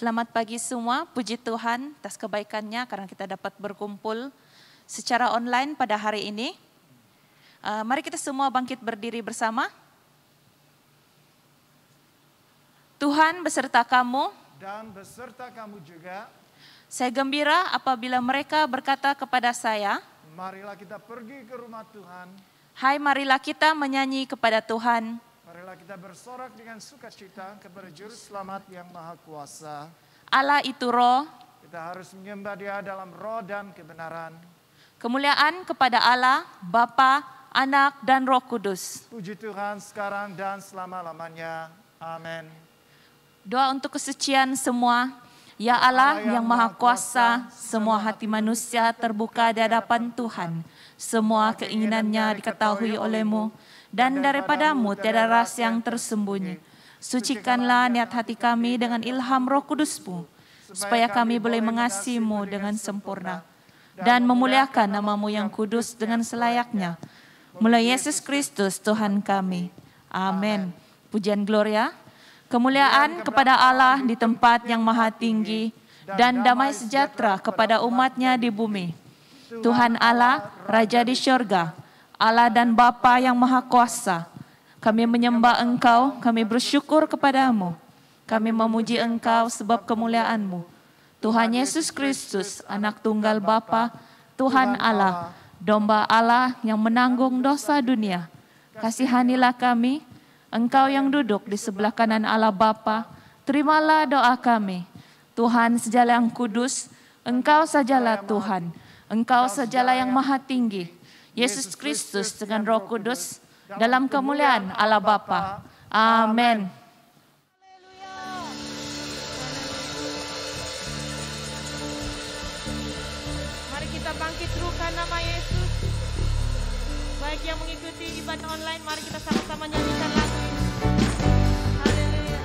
Selamat pagi semua, puji Tuhan atas kebaikannya karena kita dapat berkumpul secara online pada hari ini. Mari kita semua bangkit berdiri bersama. Tuhan beserta kamu. Dan beserta kamu juga. Saya gembira apabila mereka berkata kepada saya, marilah kita pergi ke rumah Tuhan. Hai, marilah kita menyanyi kepada Tuhan. Marilah kita bersorak dengan sukacita kepada Juru Selamat yang Maha Kuasa. Allah itu roh. Kita harus menyembah Dia dalam roh dan kebenaran. Kemuliaan kepada Allah, Bapa, Anak, dan Roh Kudus. Puji Tuhan sekarang dan selama-lamanya. Amin. Doa untuk kesucian semua. Ya Allah yang Maha Kuasa, semua hati manusia terbuka di hadapan Tuhan. Semua keinginannya diketahui oleh-Mu. Dan daripadamu tiada rahasia yang tersembunyi. Sucikanlah niat hati kami dengan ilham Roh Kudus-Mu, supaya kami boleh mengasihi-Mu dengan sempurna dan memuliakan nama-Mu yang kudus dengan selayaknya. Melalui Yesus Kristus Tuhan kami. Amin. Pujian Gloria, kemuliaan kepada Allah di tempat yang maha tinggi, dan damai sejahtera kepada umat-Nya di bumi. Tuhan Allah, Raja di syurga, Allah dan Bapa yang Maha Kuasa, kami menyembah Engkau, kami bersyukur kepadamu. Kami memuji Engkau sebab kemuliaan-Mu. Tuhan Yesus Kristus, Anak Tunggal Bapa, Tuhan Allah, Domba Allah yang menanggung dosa dunia. Kasihanilah kami, Engkau yang duduk di sebelah kanan Allah Bapa, terimalah doa kami. Tuhan Segala yang kudus, Engkau sajalah Tuhan, Engkau sajalah yang maha tinggi. Yesus Kristus dengan Roh Kudus dalam kemuliaan Allah Bapa. Amin. Mari kita bangkit serukan nama Yesus. Baik yang mengikuti ibadah online, mari kita sama-sama nyanyikan lagu ini. Haleluya.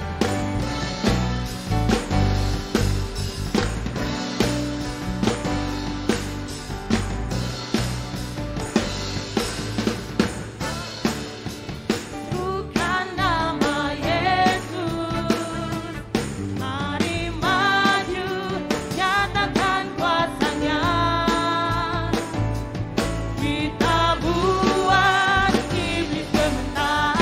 Kita buat iblis gemetar.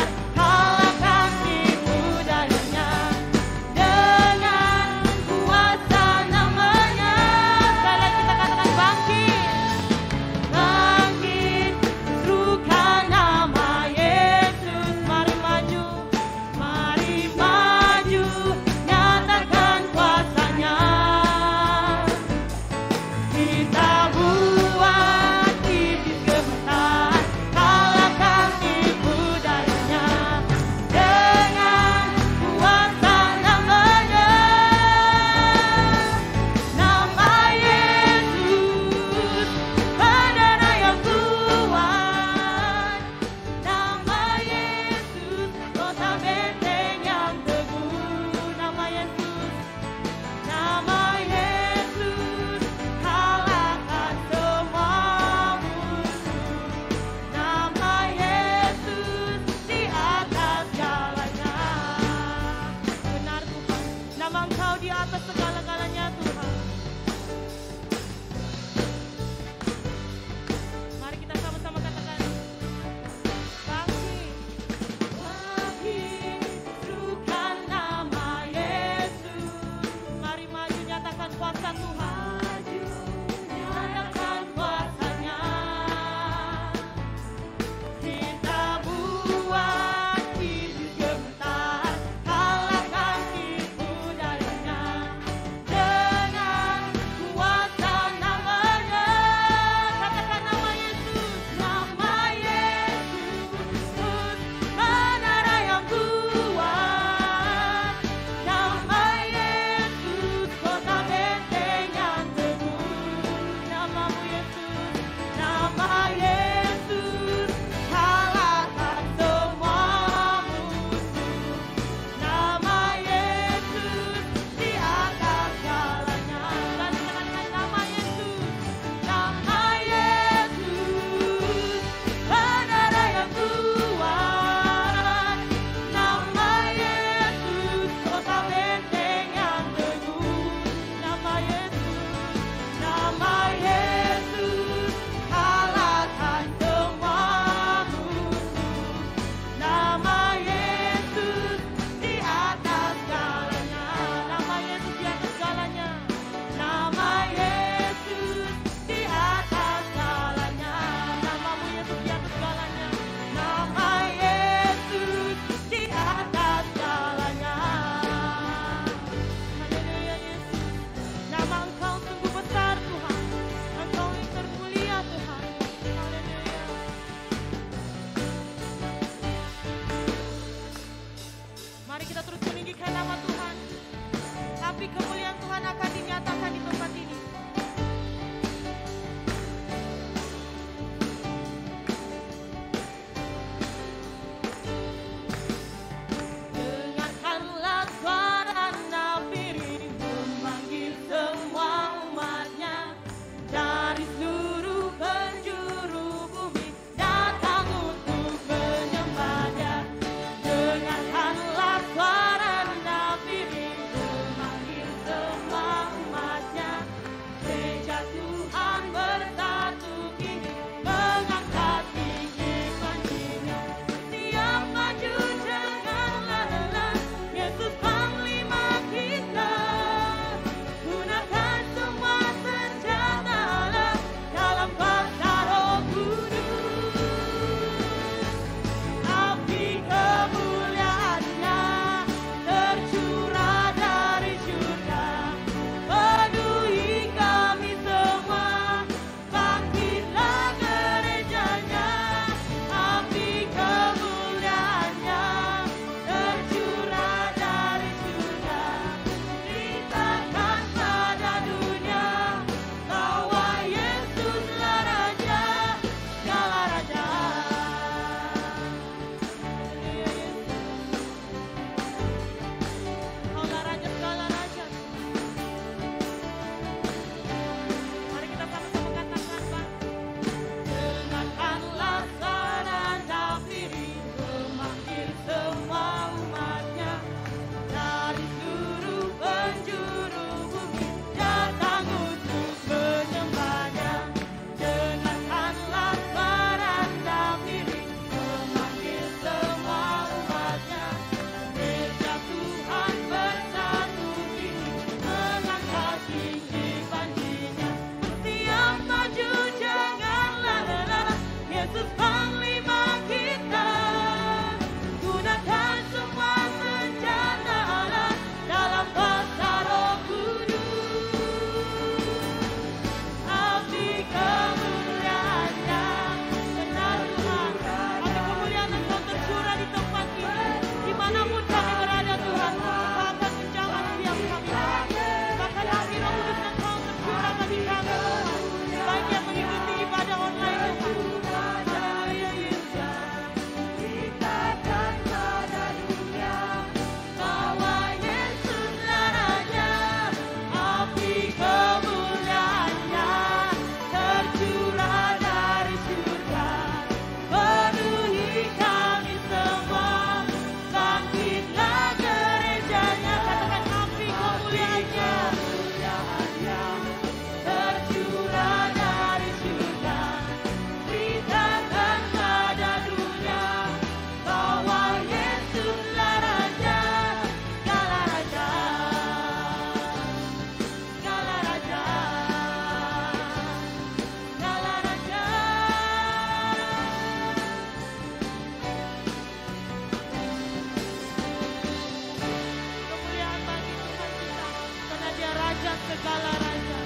segala raja.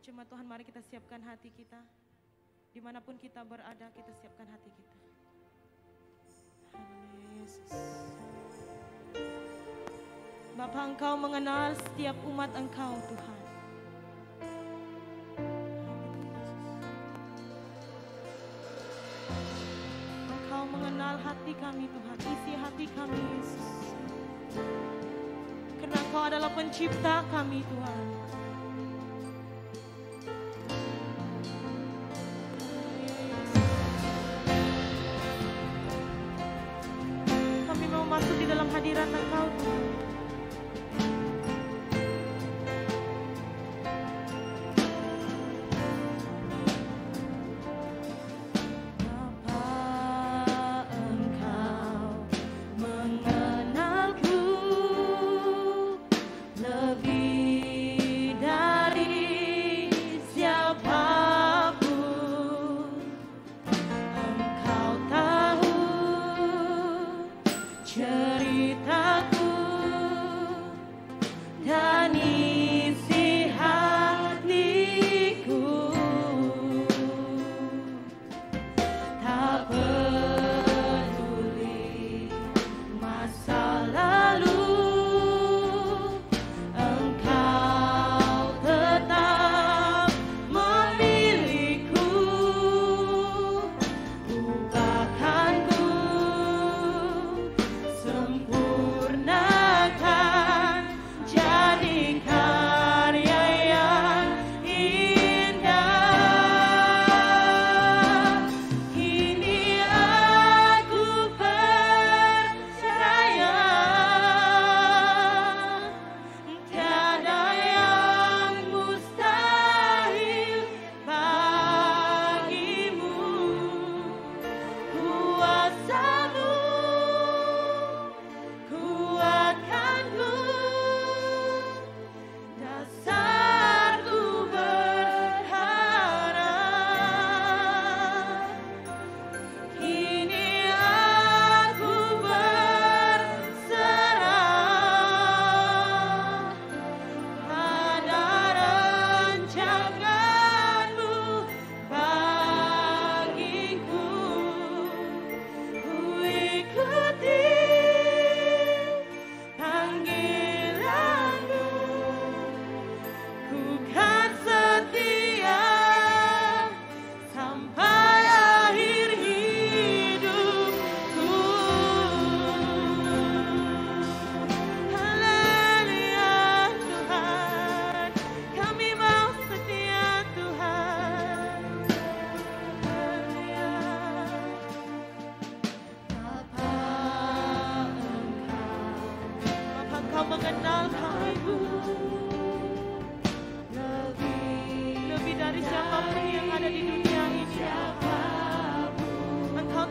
Jemaat Tuhan, mari kita siapkan hati kita. Dimanapun kita berada, kita siapkan hati kita. Haleluya Yesus. Bapa, Engkau mengenal setiap umat Engkau Tuhan. Engkau mengenal hati kami Tuhan, isi hati kami Yesus. Karena Engkau adalah pencipta kami Tuhan. Kami mau masuk di dalam hadirat Engkau Tuhan.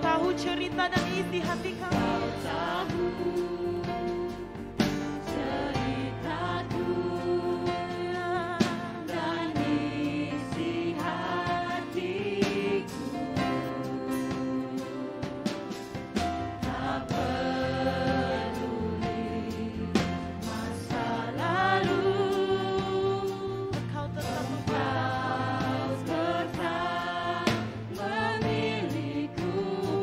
Cerita dan isi hati kami. Ceritaku dan isi hatiku, tak peduli masa lalu, Engkau tetap memilihku.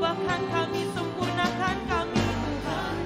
Bahkan kami sempurnakan kami Tuhan.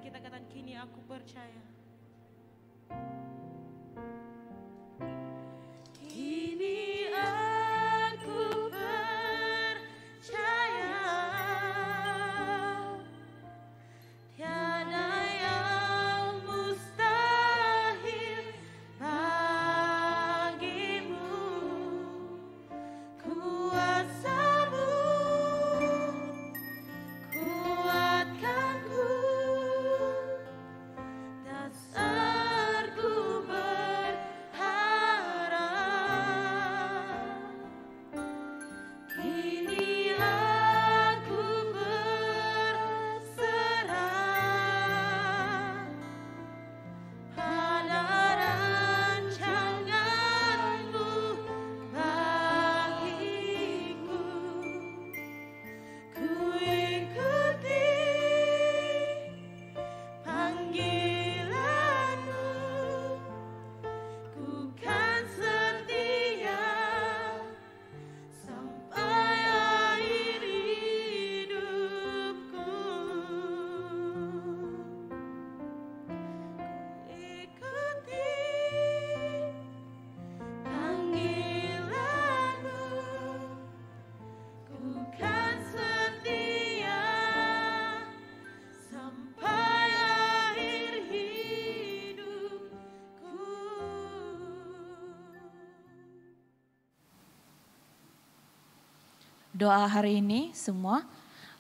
kita katakan, kini aku percaya. Kini aku percaya, tiada yang mustahil bagimu. Kuasa-Mu kuatkanku, dasarku berharap. Kini aku berserah pada rancangan-Mu bagiku. Ku ikuti panggilan-Mu, ku kan setia sampai akhir hidupku. Ku ikuti panggilan-Mu, ku kan setia sampai akhir hidupku. Doa hari ini semua.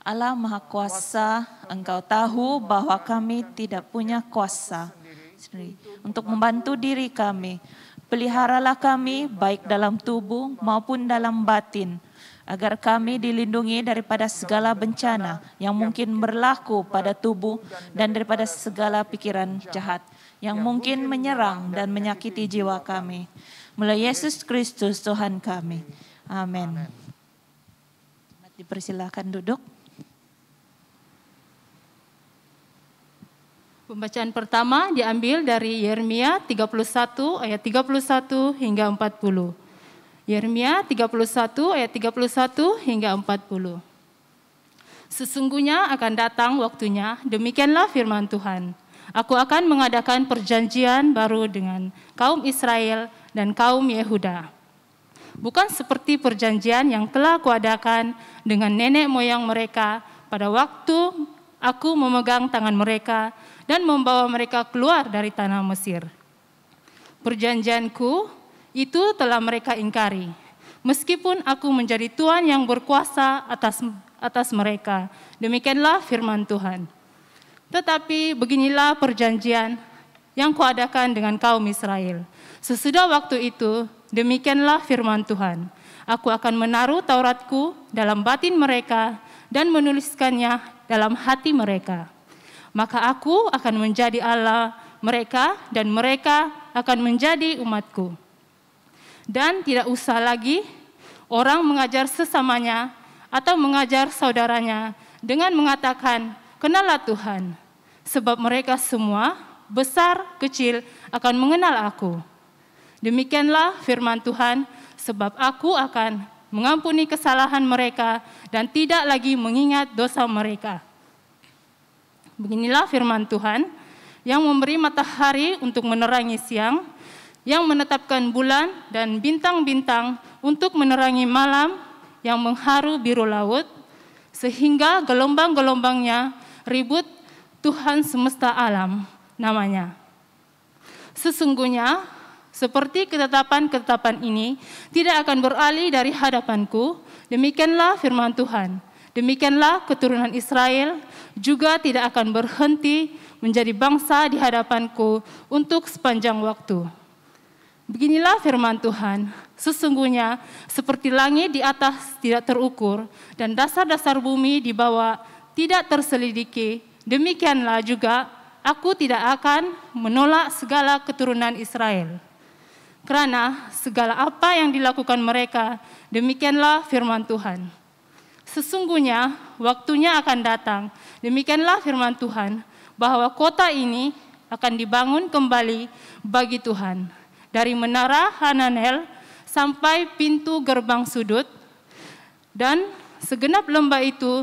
Allah Maha Kuasa, Engkau tahu bahwa kami tidak punya kuasa sendiri untuk membantu diri kami. Peliharalah kami baik dalam tubuh maupun dalam batin, agar kami dilindungi daripada segala bencana yang mungkin berlaku pada tubuh dan daripada segala pikiran jahat yang mungkin menyerang dan menyakiti jiwa kami. Melalui Yesus Kristus Tuhan kami. Amin. Dipersilakan duduk. Pembacaan pertama diambil dari Yeremia 31 ayat 31 hingga 40. Yeremia 31 ayat 31 hingga 40. Sesungguhnya akan datang waktunya, demikianlah firman Tuhan. Aku akan mengadakan perjanjian baru dengan kaum Israel dan kaum Yehuda. Bukan seperti perjanjian yang telah kuadakan dengan nenek moyang mereka pada waktu aku memegang tangan mereka dan membawa mereka keluar dari tanah Mesir. Perjanjianku itu telah mereka ingkari, meskipun aku menjadi Tuhan yang berkuasa atas mereka. Demikianlah firman Tuhan. Tetapi beginilah perjanjian yang kuadakan dengan kaum Israel. Sesudah waktu itu, demikianlah firman Tuhan. Aku akan menaruh Tauratku dalam batin mereka dan menuliskannya dalam hati mereka. Maka aku akan menjadi Allah mereka dan mereka akan menjadi umatku. Dan tidak usah lagi orang mengajar sesamanya atau mengajar saudaranya dengan mengatakan, kenallah Tuhan. Sebab mereka semua, besar, kecil, akan mengenal aku. Demikianlah firman Tuhan, sebab aku akan mengampuni kesalahan mereka dan tidak lagi mengingat dosa mereka. Beginilah firman Tuhan, yang memberi matahari untuk menerangi siang, yang menetapkan bulan dan bintang-bintang untuk menerangi malam, yang mengharu biru laut, sehingga gelombang-gelombangnya ribut Tuhan semesta alam namanya. Sesungguhnya, seperti ketetapan-ketetapan ini tidak akan beralih dari hadapanku, demikianlah firman Tuhan. Demikianlah keturunan Israel juga tidak akan berhenti menjadi bangsa di hadapanku untuk sepanjang waktu. Beginilah firman Tuhan, sesungguhnya seperti langit di atas tidak terukur dan dasar-dasar bumi di bawah tidak terselidiki, demikianlah juga aku tidak akan menolak segala keturunan Israel. Karena segala apa yang dilakukan mereka, demikianlah firman Tuhan. Sesungguhnya waktunya akan datang, demikianlah firman Tuhan, bahwa kota ini akan dibangun kembali bagi Tuhan. Dari menara Hananel sampai pintu gerbang sudut, dan segenap lembah itu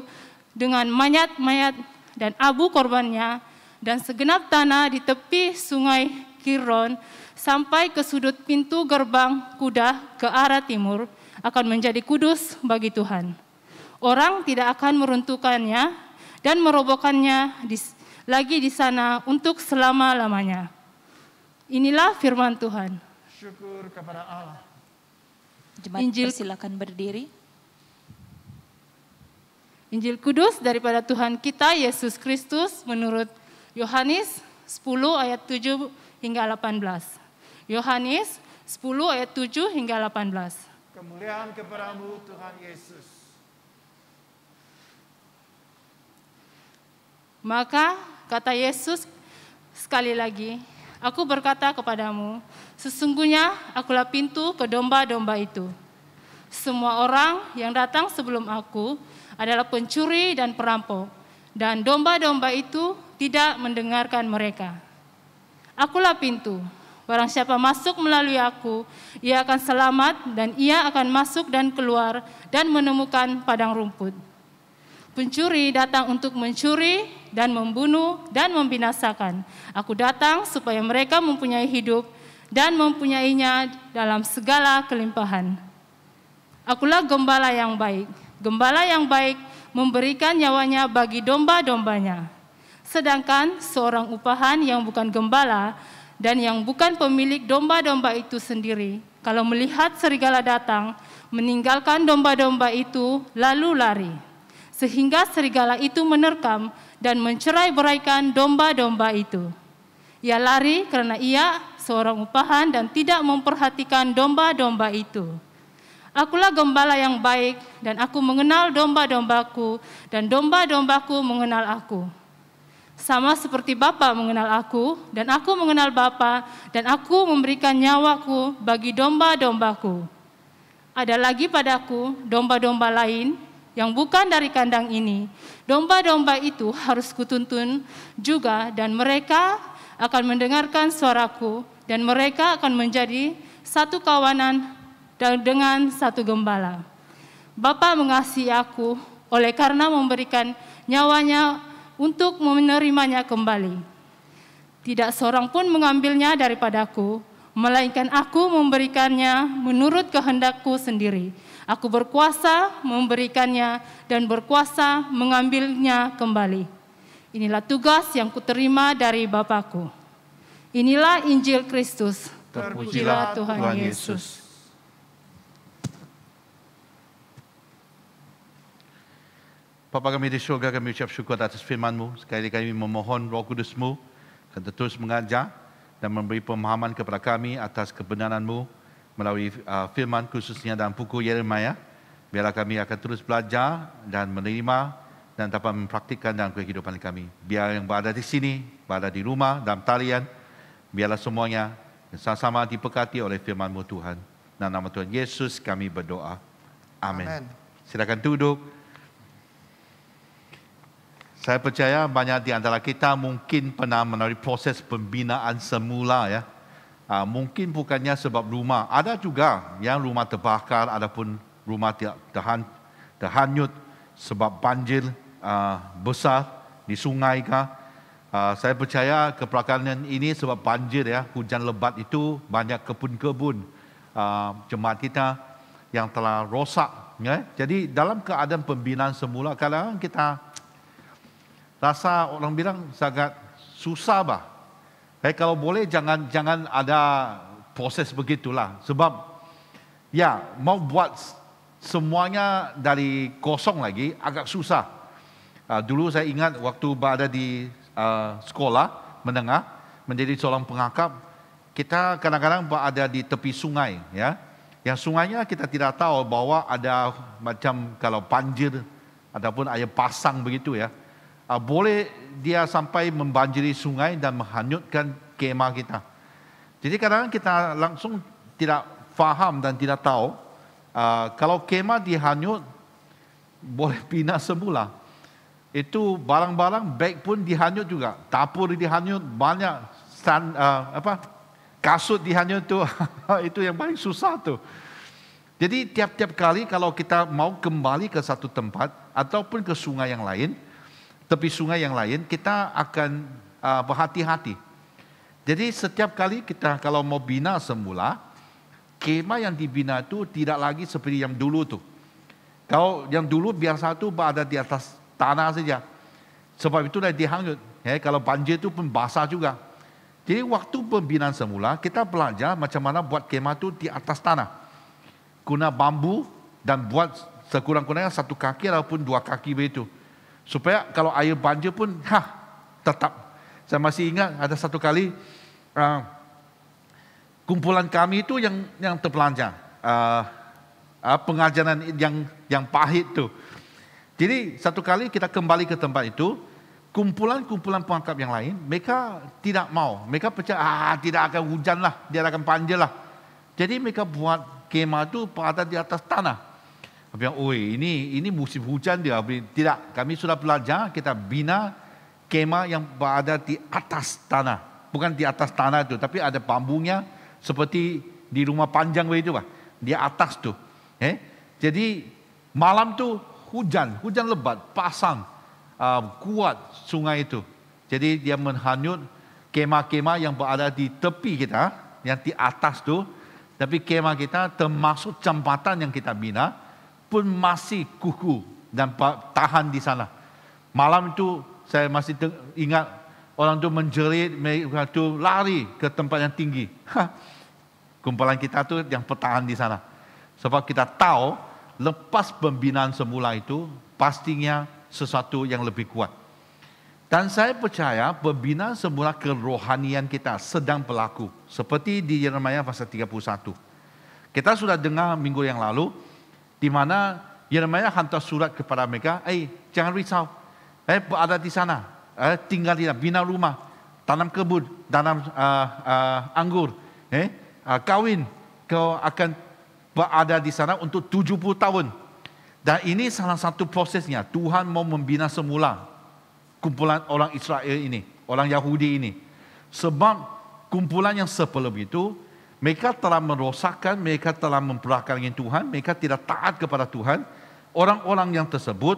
dengan mayat-mayat dan abu korbannya, dan segenap tanah di tepi sungai Kidron sampai ke sudut pintu gerbang kuda ke arah timur akan menjadi kudus bagi Tuhan. Orang tidak akan meruntuhkannya dan merobohkannya lagi di sana untuk selama-lamanya. Inilah firman Tuhan. Syukur kepada Allah. Jemaat persilakan berdiri. Injil Kudus daripada Tuhan kita Yesus Kristus menurut Yohanes 10 ayat 7 hingga 18. Yohanes 10 ayat 7 hingga 18. Kemuliaan kepadamu Tuhan Yesus. Maka kata Yesus sekali lagi, aku berkata kepadamu, sesungguhnya akulah pintu ke domba-domba itu. Semua orang yang datang sebelum aku adalah pencuri dan perampok, dan domba-domba itu tidak mendengarkan mereka. Akulah pintu, barang siapa masuk melalui aku, ia akan selamat dan ia akan masuk dan keluar dan menemukan padang rumput. Pencuri datang untuk mencuri dan membunuh dan membinasakan. Aku datang supaya mereka mempunyai hidup dan mempunyainya dalam segala kelimpahan. Akulah gembala yang baik. Gembala yang baik memberikan nyawanya bagi domba-dombanya. Sedangkan seorang upahan yang bukan gembala dan yang bukan pemilik domba-domba itu sendiri, kalau melihat serigala datang, meninggalkan domba-domba itu lalu lari. Sehingga serigala itu menerkam dan mencerai-beraikan domba-domba itu. Ia lari karena ia seorang upahan dan tidak memperhatikan domba-domba itu. Akulah gembala yang baik dan aku mengenal domba-dombaku dan domba-dombaku mengenal aku. Sama seperti Bapa mengenal aku dan aku mengenal Bapa dan aku memberikan nyawaku bagi domba-dombaku. Ada lagi padaku domba-domba lain yang bukan dari kandang ini. Domba-domba itu harus kutuntun juga dan mereka akan mendengarkan suaraku dan mereka akan menjadi satu kawanan dengan satu gembala. Bapa mengasihi aku oleh karena memberikan nyawanya untuk menerimanya kembali. Tidak seorang pun mengambilnya daripadaku, melainkan aku memberikannya menurut kehendakku sendiri. Aku berkuasa memberikannya dan berkuasa mengambilnya kembali. Inilah tugas yang kuterima dari Bapa-Ku. Inilah Injil Kristus. Terpujilah Tuhan Yesus. Bapa kami di syurga, kami ucap syukur atas firman-Mu. Sekali lagi kami memohon Roh Kudus-Mu akan terus mengajar dan memberi pemahaman kepada kami atas kebenaran-Mu melalui firman khususnya dalam buku Yeremia. Biarlah kami akan terus belajar dan menerima dan dapat mempraktikkan dalam kehidupan kami. Biar yang berada di sini, berada di rumah, dalam talian, biarlah semuanya sama-sama diberkati oleh firman-Mu Tuhan. Dalam nama Tuhan Yesus kami berdoa. Amin. Silakan duduk. Saya percaya banyak di antara kita mungkin pernah melalui proses pembinaan semula ya. Mungkin bukannya sebab rumah. Ada juga yang rumah terbakar, adapun rumah terhanyut sebab banjir besar di sungai kah. Saya percaya kebakaran ini sebab banjir ya, hujan lebat itu banyak kebun-kebun jemaat kita yang telah rosak ya. Jadi dalam keadaan pembinaan semula kadang kita rasa orang bilang sangat susah bah. Kalau boleh jangan ada proses begitulah. Sebab ya mau buat semuanya dari kosong lagi agak susah. Dulu saya ingat waktu berada di sekolah menengah menjadi seorang pengakap, kita kadang-kadang berada di tepi sungai ya. Yang sungainya kita tidak tahu bahwa ada macam kalau banjir ataupun air pasang begitu ya. Boleh dia sampai membanjiri sungai dan menghanyutkan kemah kita. Jadi kadang-kadang kita langsung tidak faham dan tidak tahu kalau kemah dihanyut boleh pindah semula. Itu barang-barang beg pun dihanyut juga, dapur dihanyut, banyak kasut dihanyut tu. Itu yang paling susah tu. Jadi tiap-tiap kali kalau kita mau kembali ke satu tempat ataupun ke sungai yang lain, tepi sungai yang lain, kita akan berhati-hati. Jadi setiap kali kita kalau mau bina semula, kemah yang dibina itu tidak lagi seperti yang dulu tu. Kalau yang dulu biasa tu berada di atas tanah saja. Sebab itulah dihanyut. Kalau banjir itu pun basah juga. Jadi waktu pembinaan semula, kita belajar macam mana buat kemah itu di atas tanah. Guna bambu dan buat sekurang-kurangnya 1 kaki ataupun 2 kaki begitu. Supaya kalau air banjir pun tetap. Saya masih ingat ada satu kali kumpulan kami itu yang terpelanjang. Pengajaran yang pahit tu. Jadi satu kali kita kembali ke tempat itu, kumpulan-kumpulan pengangkap yang lain, mereka tidak mau. Mereka percaya, tidak akan hujan lah, dia akan banjir lah. Jadi mereka buat kemah itu berada di atas tanah. Bilang, ini musim hujan dia. Tidak, kami sudah belajar, kita bina kemah yang berada di atas tanah. Bukan di atas tanah itu, tapi ada bambunya seperti di rumah panjang begitu lah. Di atas tu. Jadi malam tu hujan lebat, pasang, kuat sungai itu. Jadi dia menghanyut kemah-kemah yang berada di tepi kita, yang di atas tu. Tapi kemah kita termasuk jambatan yang kita bina pun masih kukuh dan tahan di sana. Malam itu saya masih ingat orang tu menjerit, mereka tu lari ke tempat yang tinggi. Kumpulan kita tu yang bertahan di sana. Sebab kita tahu lepas pembinaan semula itu pastinya sesuatu yang lebih kuat. Dan saya percaya pembinaan semula kerohanian kita sedang berlaku. Seperti di Yeremia pasal 31. Kita sudah dengar minggu yang lalu, di mana Yeremia hantar surat kepada mereka, jangan risau, berada di sana, tinggal di sana, bina rumah, tanam kebun, tanam anggur, kawin, kau akan berada di sana untuk 70 tahun. Dan ini salah satu prosesnya, Tuhan mau membina semula kumpulan orang Israel ini, orang Yahudi ini. Sebab kumpulan yang sebelum itu, mereka telah merosakkan, mereka telah memperangai Tuhan, mereka tidak taat kepada Tuhan. Orang-orang yang tersebut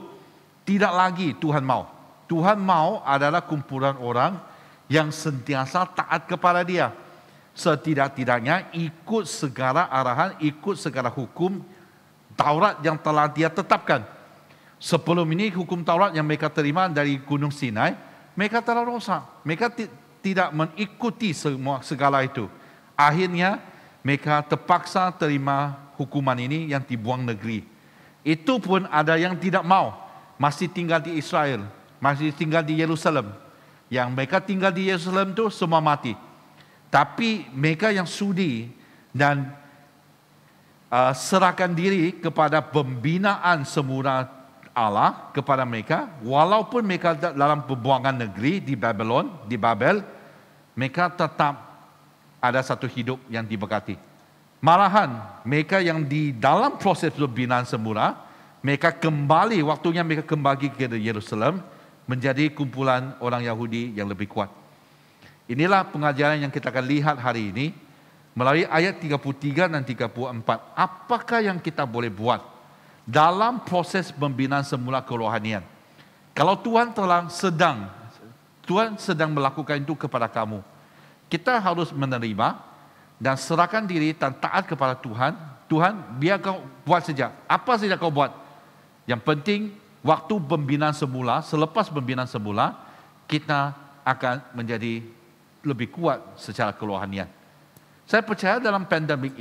tidak lagi Tuhan mau. Tuhan mau adalah kumpulan orang yang sentiasa taat kepada Dia. Setidak-tidaknya ikut segala arahan, ikut segala hukum Taurat yang telah Dia tetapkan. Sebelum ini hukum Taurat yang mereka terima dari Gunung Sinai, mereka telah rosak. Mereka tidak mengikuti segala itu. Akhirnya mereka terpaksa terima hukuman ini yang dibuang negeri. Itu pun ada yang tidak mau, masih tinggal di Israel, masih tinggal di Yerusalem. Yang mereka tinggal di Yerusalem itu semua mati. Tapi mereka yang sudi dan serahkan diri kepada pembinaan semula Allah kepada mereka, walaupun mereka dalam pembuangan negeri di Babel, mereka tetap ada satu hidup yang diberkati. Malahan mereka yang di dalam proses pembinaan semula, mereka kembali, waktunya mereka kembali ke Yerusalem, menjadi kumpulan orang Yahudi yang lebih kuat. Inilah pengajaran yang kita akan lihat hari ini melalui ayat 33 dan 34. Apakah yang kita boleh buat dalam proses pembinaan semula kerohanian? Kalau Tuhan sedang melakukan itu kepada kamu, kita harus menerima dan serahkan diri dan taat kepada Tuhan. Tuhan, biar kau buat saja. Apa saja kau buat. Yang penting, waktu pembinaan semula, selepas pembinaan semula, kita akan menjadi lebih kuat secara kerohanian. Saya percaya dalam pandemik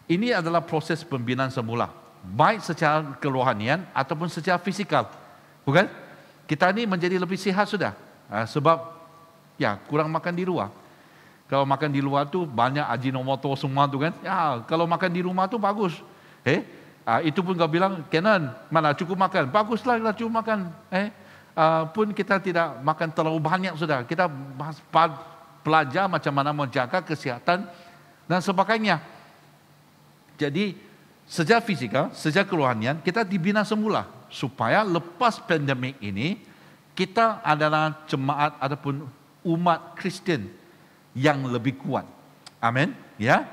ini adalah proses pembinaan semula. Baik secara kerohanian ataupun secara fisikal. Bukan? Kita ini menjadi lebih sihat sudah. Sebab kurang makan di luar. Kalau makan di luar tu banyak ajinomoto semua tu kan. Kalau makan di rumah tu bagus. Itu pun kau bilang, Kenan, mana cukup makan. Baguslah kita cukup makan. Pun kita tidak makan terlalu banyak sudah. Kita belajar macam mana menjaga kesihatan dan sebagainya. Jadi secara fisikal, secara kerohanian kita dibina semula supaya lepas pandemik ini kita adalah jemaat ataupun umat Kristen yang lebih kuat. Amin. Ya.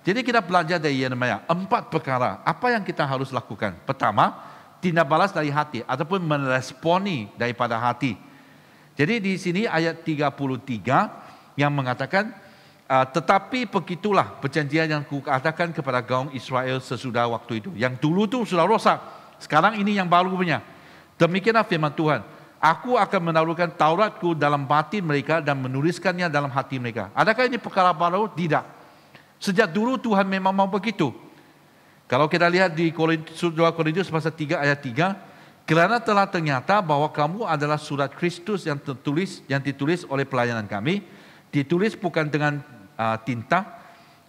Jadi kita belajar dari Yeremia 4 perkara apa yang kita harus lakukan. Pertama, tindak balas dari hati ataupun meresponi daripada hati. Jadi di sini ayat 33 yang mengatakan, tetapi begitulah perjanjian yang kukatakan kepada kaum Israel sesudah waktu itu. Yang dulu tu sudah rosak, sekarang ini yang baru punya. Demikianlah firman Tuhan, aku akan menaruhkan Tauratku dalam batin mereka dan menuliskannya dalam hati mereka. Adakah ini perkara baru? Tidak. Sejak dulu Tuhan memang mau begitu. Kalau kita lihat di 2 Korintus pasal 3 ayat 3, kerana telah ternyata bahwa kamu adalah surat Kristus yang ditulis oleh pelayanan kami, ditulis bukan dengan tinta,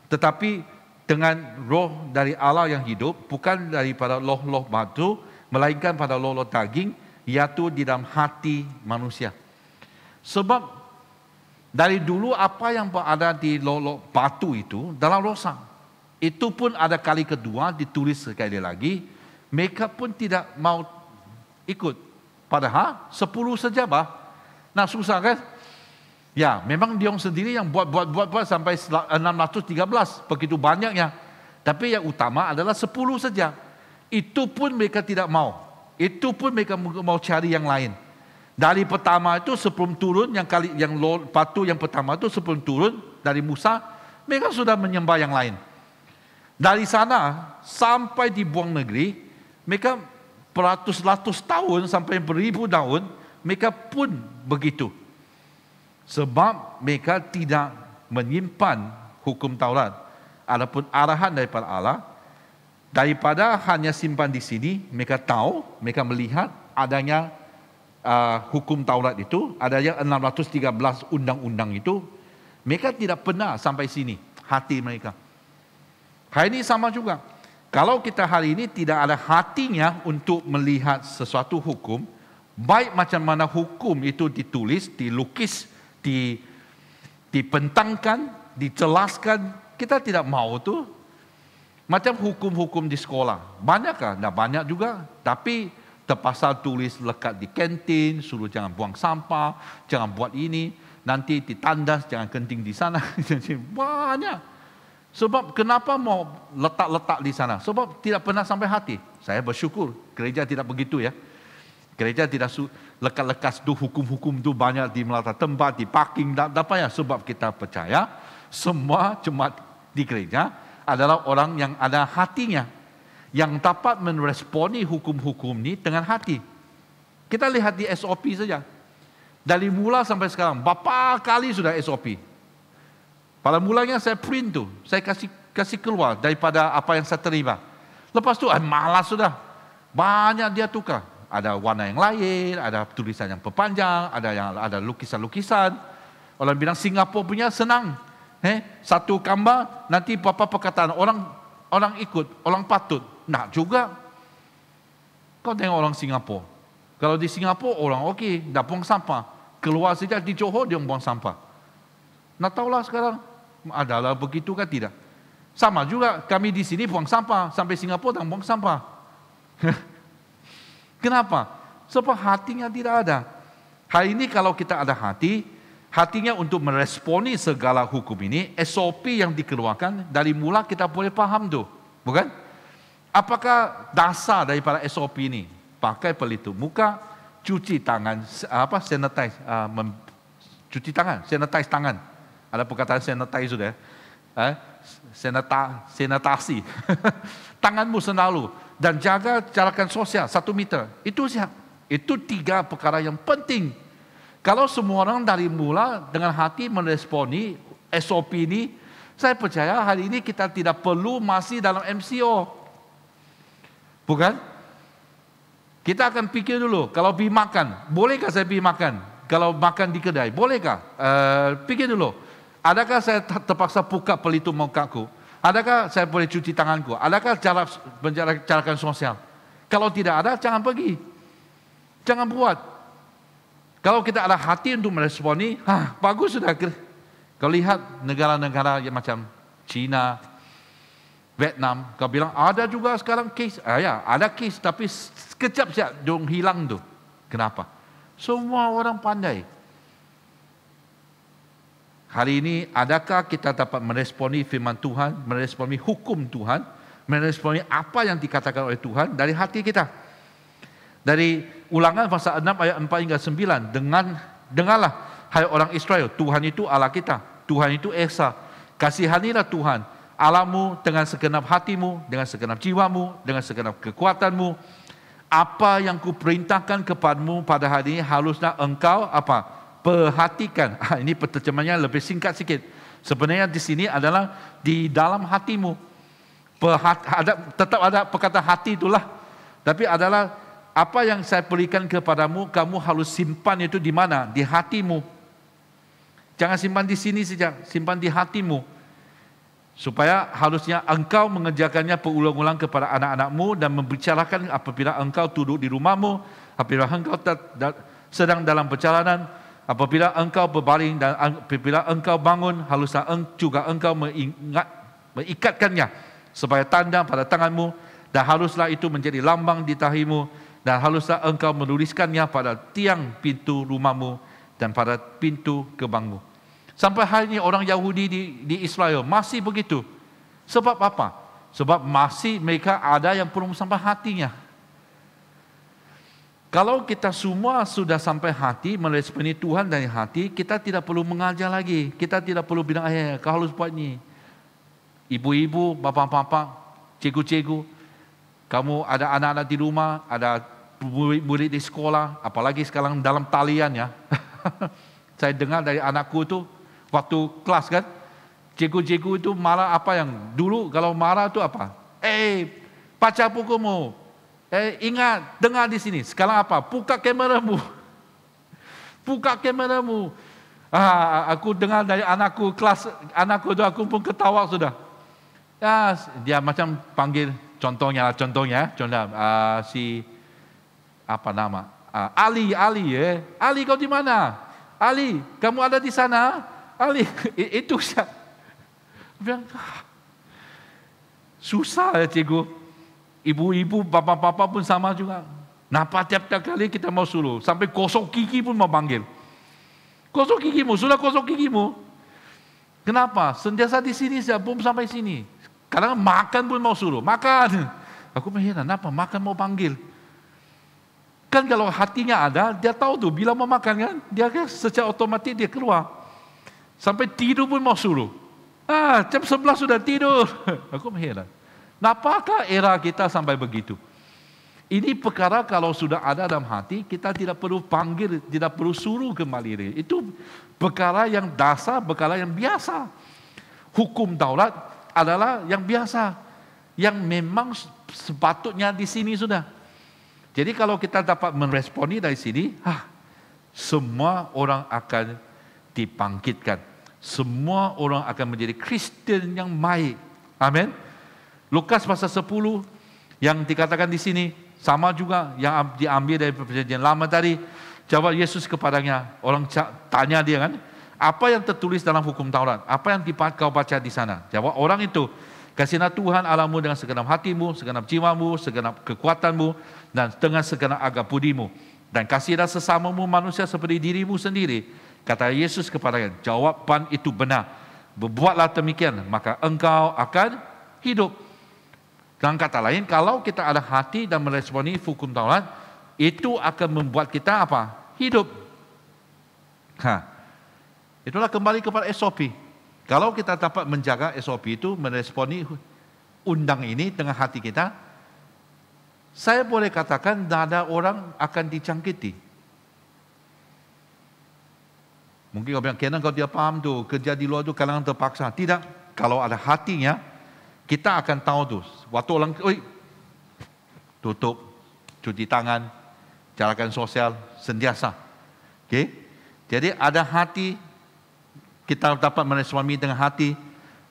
tetapi dengan roh dari Allah yang hidup, bukan daripada loh-loh batu, melainkan pada loh-loh daging, yaitu di dalam hati manusia. Sebab dari dulu apa yang ada di loh-loh batu itu dalam rosak. Itu pun ada kali kedua ditulis sekali lagi, mereka pun tidak mau ikut. Padahal 10 saja bah. Nah susah kan? Ya memang dia sendiri yang buat sampai 613, begitu banyaknya. Tapi yang utama adalah 10 saja. Itu pun mereka tidak mau. Itu pun mereka mau cari yang lain. Dari pertama itu sebelum turun, yang batu yang pertama itu sebelum turun dari Musa, mereka sudah menyembah yang lain. Dari sana sampai di buang negeri, mereka beratus-ratus tahun sampai beribu tahun, mereka pun begitu. Sebab mereka tidak menyimpan hukum Taurat. Adapun arahan daripada Allah, daripada hanya simpan di sini, mereka tahu, mereka melihat adanya hukum Taurat itu, adanya 613 undang-undang itu, mereka tidak pernah sampai sini, hati mereka. Hari ini sama juga. Kalau kita hari ini tidak ada hatinya untuk melihat sesuatu hukum, baik macam mana hukum itu ditulis, dilukis, dipentangkan, dijelaskan, kita tidak mau tu. Macam hukum-hukum di sekolah, banyakkah? Tidak banyak juga. Tapi terpasal tulis lekat di kantin, suruh jangan buang sampah, jangan buat ini, nanti ditandas, jangan kencing di sana. Banyak. Sebab kenapa mau letak-letak di sana? Sebab tidak pernah sampai hati. Saya bersyukur gereja tidak begitu ya. Gereja tidak lekat-lekat tu hukum-hukum tu banyak di melata tempat, di parking dan apa ya. Sebab kita percaya semua jemaat di gereja adalah orang yang ada hatinya, yang dapat meresponi hukum-hukum ni dengan hati. Kita lihat di SOP saja. Dari mula sampai sekarang, berapa kali sudah SOP? Pada mulanya saya print tu, saya kasih keluar daripada apa yang saya terima. Lepas tu malas sudah. Banyak dia tukar. Ada warna yang lain, ada tulisan yang perpanjang, ada lukisan-lukisan. Orang bilang Singapura punya senang. Satu gambar nanti berapa perkataan orang ikut, orang patut. Nak juga. Kau tengok orang Singapura. Kalau di Singapura orang okey, dah buang sampah. Keluar saja di Johor dia buang sampah. Nak tahulah sekarang adalah begitu kan tidak? Sama juga kami di sini buang sampah, sampai Singapura dan buang sampah. Kenapa? Sebab hatinya tidak ada. Hari ini kalau kita ada hatinya untuk meresponi segala hukum ini, SOP yang dikeluarkan dari mula kita boleh faham tu, bukan? Apakah dasar daripada SOP ini? Pakai pelitup muka, cuci tangan, cuci tangan, sanitize tangan. Ada perkataan sanitize sudah, sanitasi. Tanganmu selalu dan jaga jarakan sosial 1 meter. Itu 3 perkara yang penting. Kalau semua orang dari mula dengan hati meresponi SOP ini, saya percaya hari ini kita tidak perlu masih dalam MCO. Bukan? Kita akan pikir dulu, kalau pergi makan, bolehkah saya pergi makan? Kalau makan di kedai, bolehkah? Pikir dulu. Adakah saya terpaksa buka pelitup mukaku? Adakah saya boleh cuci tanganku? Adakah jarakan sosial? Kalau tidak ada, jangan pergi. Jangan buat. Kalau kita ada hati untuk meresponi, bagus sudah. Kalau lihat negara-negara yang macam China, Vietnam, kau bilang ada juga sekarang kes. Ya, ada kes, tapi sekejap saja dong hilang tu. Kenapa? Semua orang pandai. Hari ini, adakah kita dapat meresponi firman Tuhan, meresponi hukum Tuhan, meresponi apa yang dikatakan oleh Tuhan dari hati kita? Dari Ulangan pasal 6 ayat 4 hingga 9, dengan Dengarlah, hai orang Israel, Tuhan itu Allah kita, Tuhan itu Esa. Kasihanilah Tuhan Allahmu dengan segenap hatimu, dengan segenap jiwamu, dengan segenap kekuatanmu. Apa yang kuperintahkan kepadamu pada hari ini haruslah engkau apa? Perhatikan. Ini terjemahnya lebih singkat sikit. Sebenarnya di sini adalah di dalam hatimu. Tetap ada perkataan hati itulah. Tapi adalah apa yang saya berikan kepadamu, kamu harus simpan itu di mana? Di hatimu. Jangan simpan di sini saja, simpan di hatimu. Supaya harusnya engkau mengerjakannya berulang-ulang kepada anak-anakmu dan membicarakan apabila engkau duduk di rumahmu, apabila engkau sedang dalam perjalanan, apabila engkau berbaring dan apabila engkau bangun, haruslah juga engkau mengikatkannya sebagai tanda pada tanganmu, dan haruslah itu menjadi lambang di tahimu, dan haruslah engkau menuliskannya pada tiang pintu rumahmu dan pada pintu gerbangmu. Sampai hari ini orang Yahudi di Israel masih begitu. Sebab apa? Sebab masih mereka ada yang belum sampai hatinya. Kalau kita semua sudah sampai hati, meresponi Tuhan dari hati, kita tidak perlu mengajar lagi. Kita tidak perlu bilang, kau harus buat ini. Ibu-ibu, bapak-bapak, cikgu-cikgu, kamu ada anak-anak di rumah, ada murid di sekolah, apalagi sekarang dalam talian ya. Saya dengar dari anakku tu, waktu kelas kan, cikgu-cikgu itu marah apa yang dulu kalau marah itu apa? Baca bukumu. Ingat, dengar di sini. Sekarang apa? Buka kameramu. Buka kameramu. Aku dengar dari anakku kelas, anakku itu aku pun ketawa sudah. Dia macam panggil contohnya si apa nama? Ali, Ali kau di mana? Ali, kamu ada di sana? Ali, itu saya bilang, susah ya cikgu. Ibu-ibu, bapak-bapak pun sama juga. Napa tiap-tiap kali kita mau suruh, sampai gosok gigi pun mau panggil. Gosok gigimu, sudah gosok gigimu. Kenapa? Sentiasa di sini saja, belum sampai sini. Kadang makan pun mau suruh, makan. Aku mengheran, kenapa makan mau panggil? Kan kalau hatinya ada, dia tahu tuh, bila mau makan kan, dia kan secara otomatis dia keluar. Sampai tidur pun mau suruh. Jam 11 sudah tidur. Aku mengheran. Apakah era kita sampai begitu? Ini perkara kalau sudah ada dalam hati, kita tidak perlu panggil, tidak perlu suruh kembali. Itu perkara yang dasar, perkara yang biasa. Hukum Taurat adalah yang biasa. Yang memang sepatutnya di sini sudah. Jadi kalau kita dapat meresponi dari sini, semua orang akan dibangkitkan. Semua orang akan menjadi Kristen yang baik. Amin. Lukas pasal 10 yang dikatakan di sini sama juga yang diambil dari perjanjian lama tadi. Jawab Yesus kepadanya, orang tanya dia kan, apa yang tertulis dalam hukum Taurat? Apa yang kau baca di sana? Jawab orang itu, kasihlah Tuhan Allahmu dengan segenap hatimu, segenap jiwamu, segenap kekuatanmu, dan dengan segenap agak budimu. Dan kasihlah sesamamu manusia seperti dirimu sendiri. Kata Yesus kepadanya, jawaban itu benar. Berbuatlah demikian, maka engkau akan hidup. Dengan kata lain, kalau kita ada hati dan meresponi hukum Taurat, itu akan membuat kita apa? Hidup. Itulah kembali kepada SOP. Kalau kita dapat menjaga SOP itu, meresponi undang ini dengan hati kita, saya boleh katakan tidak ada orang akan dicangkiti. Mungkin kau bilang, kena kau dia paham tu, kerja di luar tu kalangan terpaksa. Tidak, kalau ada hatinya, kita akan tahu tu. Waktu orang, tutup, cuci tangan, jarakan sosial, sentiasa. Okay? Jadi ada hati, kita dapat meresponi dengan hati,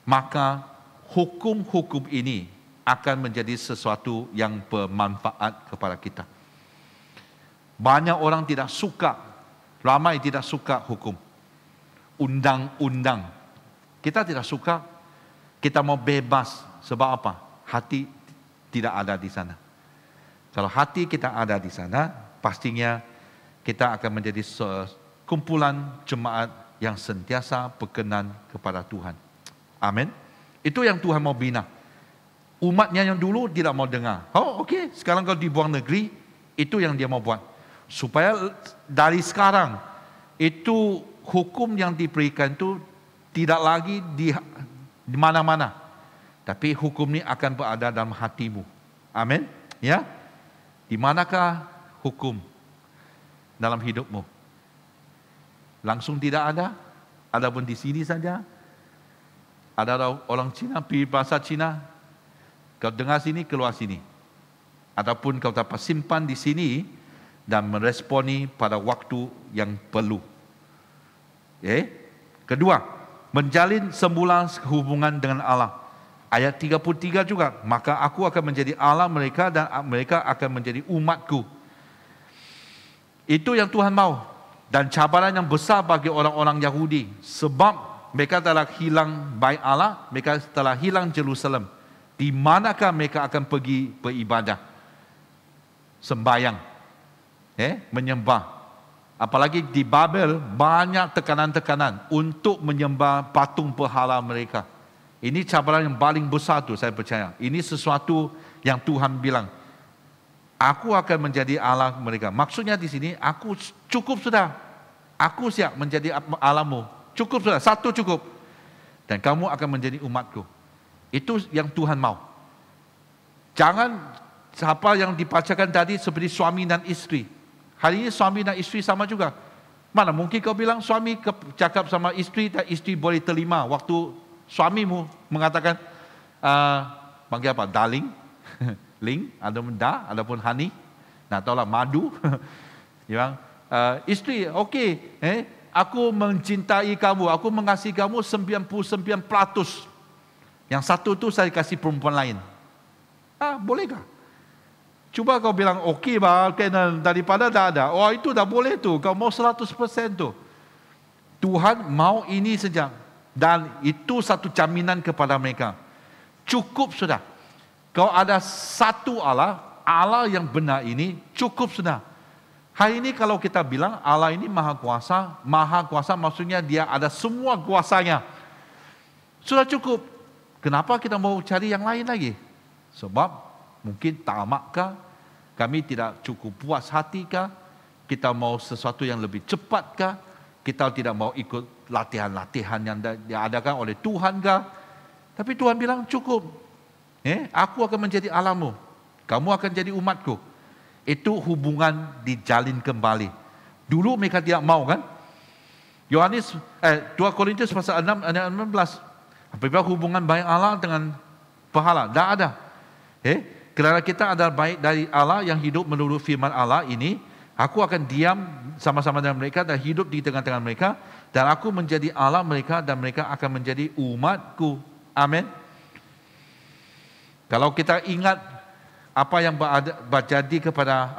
maka hukum-hukum ini akan menjadi sesuatu yang bermanfaat kepada kita. Banyak orang tidak suka, ramai tidak suka hukum. Undang-undang. Kita tidak suka, kita mau bebas. Sebab apa? Hati tidak ada di sana. Kalau hati kita ada di sana, pastinya kita akan menjadi kumpulan jemaat yang sentiasa berkenan kepada Tuhan. Amin. Itu yang Tuhan mau bina. Umatnya yang dulu tidak mau dengar. Okey, sekarang kalau dibuang negeri, itu yang dia mau buat. Supaya dari sekarang, itu hukum yang diberikan itu tidak lagi di mana-mana. Tapi hukum ini akan berada dalam hatimu. Amin. Ya. Di manakah hukum dalam hidupmu? Langsung tidak ada? Adapun di sini saja? Ada orang Cina, pergi bahasa Cina, kau dengar sini, keluar sini. Ataupun kau dapat simpan di sini dan meresponi pada waktu yang perlu. Kedua, menjalin semula hubungan dengan Allah. Ayat 33 juga, maka aku akan menjadi Allah mereka dan mereka akan menjadi umatku. Itu yang Tuhan mau. Dan cabaran yang besar bagi orang-orang Yahudi. Sebab mereka telah hilang bait Allah, mereka telah hilang Jerusalem. Di manakah mereka akan pergi beribadah? Sembayang. Menyembah. Apalagi di Babel, banyak tekanan-tekanan untuk menyembah patung berhala mereka. Ini cabaran yang paling besar tu, saya percaya. Ini sesuatu yang Tuhan bilang. Aku akan menjadi Allah mereka. Maksudnya di sini, aku cukup sudah. Aku siap menjadi Allahmu. Cukup sudah, satu cukup. Dan kamu akan menjadi umatku. Itu yang Tuhan mau. Jangan apa yang dibacakan tadi seperti suami dan isteri. Hari ini suami dan isteri sama juga. Mana mungkin kau bilang suami cakap sama isteri dan isteri boleh terima waktu suamimu mengatakan, panggil apa? Darling, Ling, ataupun honey, nak tahulah madu. Yang isteri, okey, aku mencintai kamu, aku mengasihi kamu 99%. Yang satu tu saya kasih perempuan lain. Bolehkah? Cuba kau bilang okey bah, daripada tak ada. Oh itu dah boleh tu, kau mau 100% tu. Tuhan mau ini saja. Dan itu satu jaminan kepada mereka. Cukup sudah. Kau ada satu Allah, Allah yang benar ini cukup sudah. Hari ini kalau kita bilang Allah ini maha kuasa maksudnya dia ada semua kuasanya. Sudah cukup. Kenapa kita mau cari yang lain lagi? Sebab mungkin tamakkah? Kami tidak cukup puas hatikah? Kita mau sesuatu yang lebih cepatkah? Kita tidak mau ikut latihan-latihan yang diadakan oleh Tuhan kah? Tapi Tuhan bilang cukup. Aku akan menjadi Allahmu. Kamu akan jadi umatku. Itu hubungan dijalin kembali. Dulu mereka tidak mau kan? 2 Korintus pasal 6 ayat 16. Apabila hubungan baik Allah dengan pahala. Tak ada. Kerana kita ada baik dari Allah yang hidup menurut firman Allah ini. Aku akan diam sama-sama dengan mereka dan hidup di tengah-tengah mereka. Dan aku menjadi Allah mereka dan mereka akan menjadi umatku. Amin. Kalau kita ingat apa yang terjadi kepada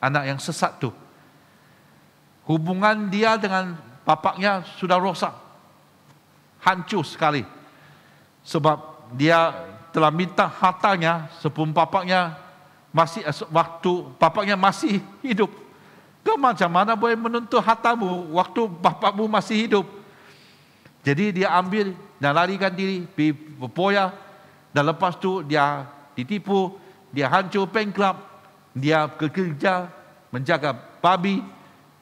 anak yang sesat tu. Hubungan dia dengan bapaknya sudah rosak. Hancur sekali. Sebab dia telah minta hartanya sebelum bapaknya masih hidup. Kau macam mana boleh menuntut hartamu waktu bapakmu masih hidup? Jadi dia ambil dan larikan diri, pergi berpoya, dan lepas tu dia ditipu, dia hancur bankrupt, dia bekerja, menjaga babi,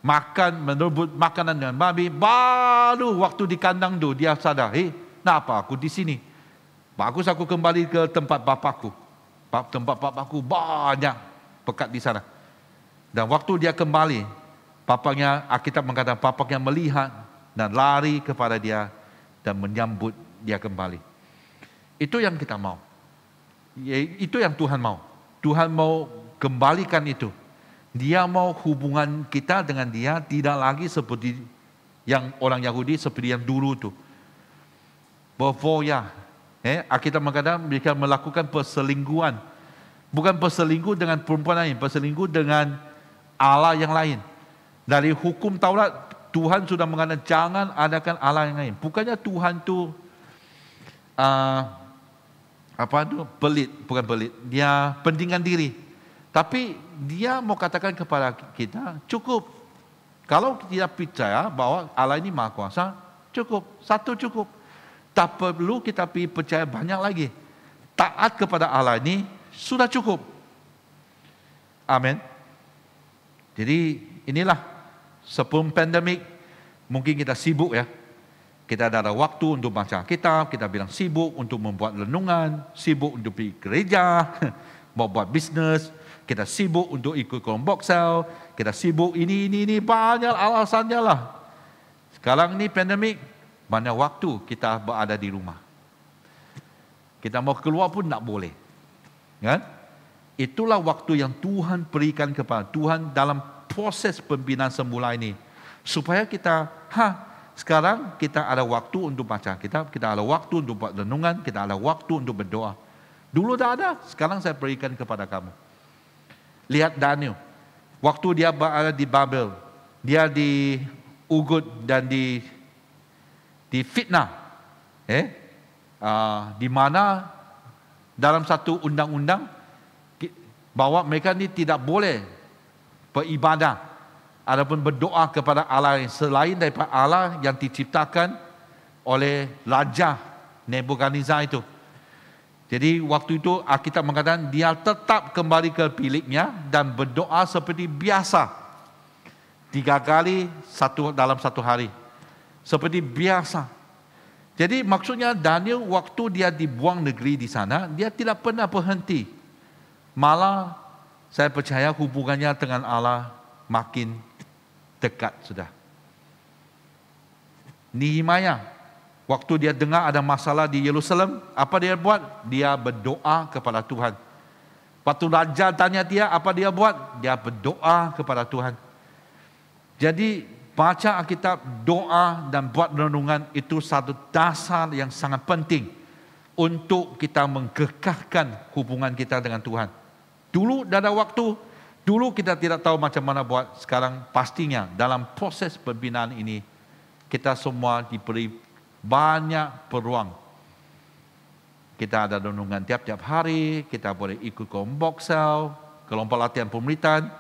merebut makanan dengan babi. Baru waktu di kandang tu dia sadar, kenapa aku di sini? Bagus aku kembali ke tempat bapakku. Tempat bapakku banyak pekat di sana. Dan waktu dia kembali, Alkitab mengatakan bapaknya melihat dan lari kepada dia dan menyambut dia kembali. Itu yang kita mau. Itu yang Tuhan mau. Tuhan mau kembalikan itu. Dia mau hubungan kita dengan dia tidak lagi seperti yang orang Yahudi, seperti yang dulu tu. Berfoya. Alkitab mengatakan mereka melakukan perselingkuhan. Bukan perselingkuh dengan perempuan lain, perselingkuh dengan Allah yang lain. Dari hukum Taurat, Tuhan sudah mengatakan jangan adakan Allah yang lain. Bukannya Tuhan tu pelit, bukan pelit. Dia pentingkan diri. Tapi dia mau katakan kepada kita, cukup. Kalau tidak percaya bahwa Allah ini Maha Kuasa, cukup. Satu cukup. Tak perlu kita percaya banyak lagi. Taat kepada Allah ini sudah cukup. Amin. Jadi inilah sebelum pandemik, mungkin kita sibuk ya. Kita ada waktu untuk baca kitab, kita bilang sibuk untuk membuat renungan, sibuk untuk pergi gereja, mau buat bisnes, kita sibuk untuk ikut kelompok sel, kita sibuk ini, banyak alasannya lah. Sekarang ni pandemik, banyak waktu kita berada di rumah. Kita mau keluar pun tak boleh. Kan? Itulah waktu yang Tuhan berikan kepada Tuhan dalam proses pembinaan semula ini. Supaya kita, sekarang kita ada waktu untuk baca kitab, kita ada waktu untuk buat renungan, kita ada waktu untuk berdoa. Dulu tak ada, sekarang saya berikan kepada kamu. Lihat Daniel, waktu dia berada di Babel, dia di ugut dan di fitnah. Di mana dalam satu undang-undang bahwa mereka ni tidak boleh beribadah ataupun berdoa kepada Allah yang selain daripada Allah yang diciptakan oleh Raja Nebukadnezar itu. Jadi waktu itu Alkitab mengatakan dia tetap kembali ke biliknya dan berdoa seperti biasa 3 kali dalam satu hari. Seperti biasa. Jadi maksudnya Daniel waktu dia dibuang negeri di sana, dia tidak pernah berhenti. Malah saya percaya hubungannya dengan Allah makin dekat sudah. Nehemia, waktu dia dengar ada masalah di Yerusalem, apa dia buat? Dia berdoa kepada Tuhan. Waktu raja tanya dia, apa dia buat? Dia berdoa kepada Tuhan. Jadi baca Alkitab, doa dan buat renungan itu satu dasar yang sangat penting untuk kita menggegarkan hubungan kita dengan Tuhan. Dulu dah ada waktu, dulu kita tidak tahu macam mana buat, sekarang pastinya dalam proses pembinaan ini kita semua diberi banyak peluang. Kita ada renungan tiap-tiap hari, kita boleh ikut kelompok sel, kelompok latihan pemuritan,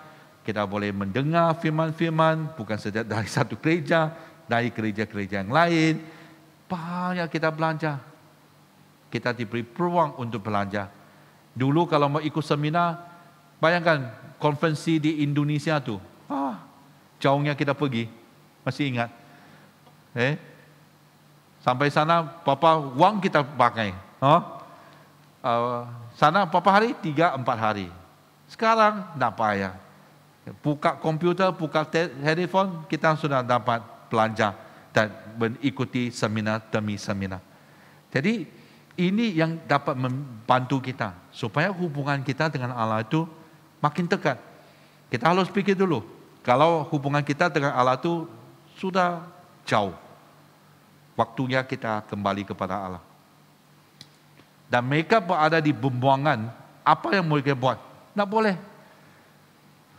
kita boleh mendengar firman-firman bukan saja dari satu gereja, dari gereja-gereja yang lain. Banyak kita belajar. Kita diberi peluang untuk belajar. Dulu kalau mau ikut seminar, bayangkan konferensi di Indonesia tu, jauhnya kita pergi, masih ingat? Sampai sana, berapa wang kita pakai? Sana berapa hari? 3-4 hari. Sekarang tak payah. Buka komputer, buka handphone, kita sudah dapat belajar dan mengikuti seminar demi seminar. Jadi ini yang dapat membantu kita supaya hubungan kita dengan Allah itu makin dekat. Kita harus pikir dulu, kalau hubungan kita dengan Allah itu sudah jauh, waktunya kita kembali kepada Allah. Dan mereka berada di pembuangan, apa yang mereka buat? Tak boleh.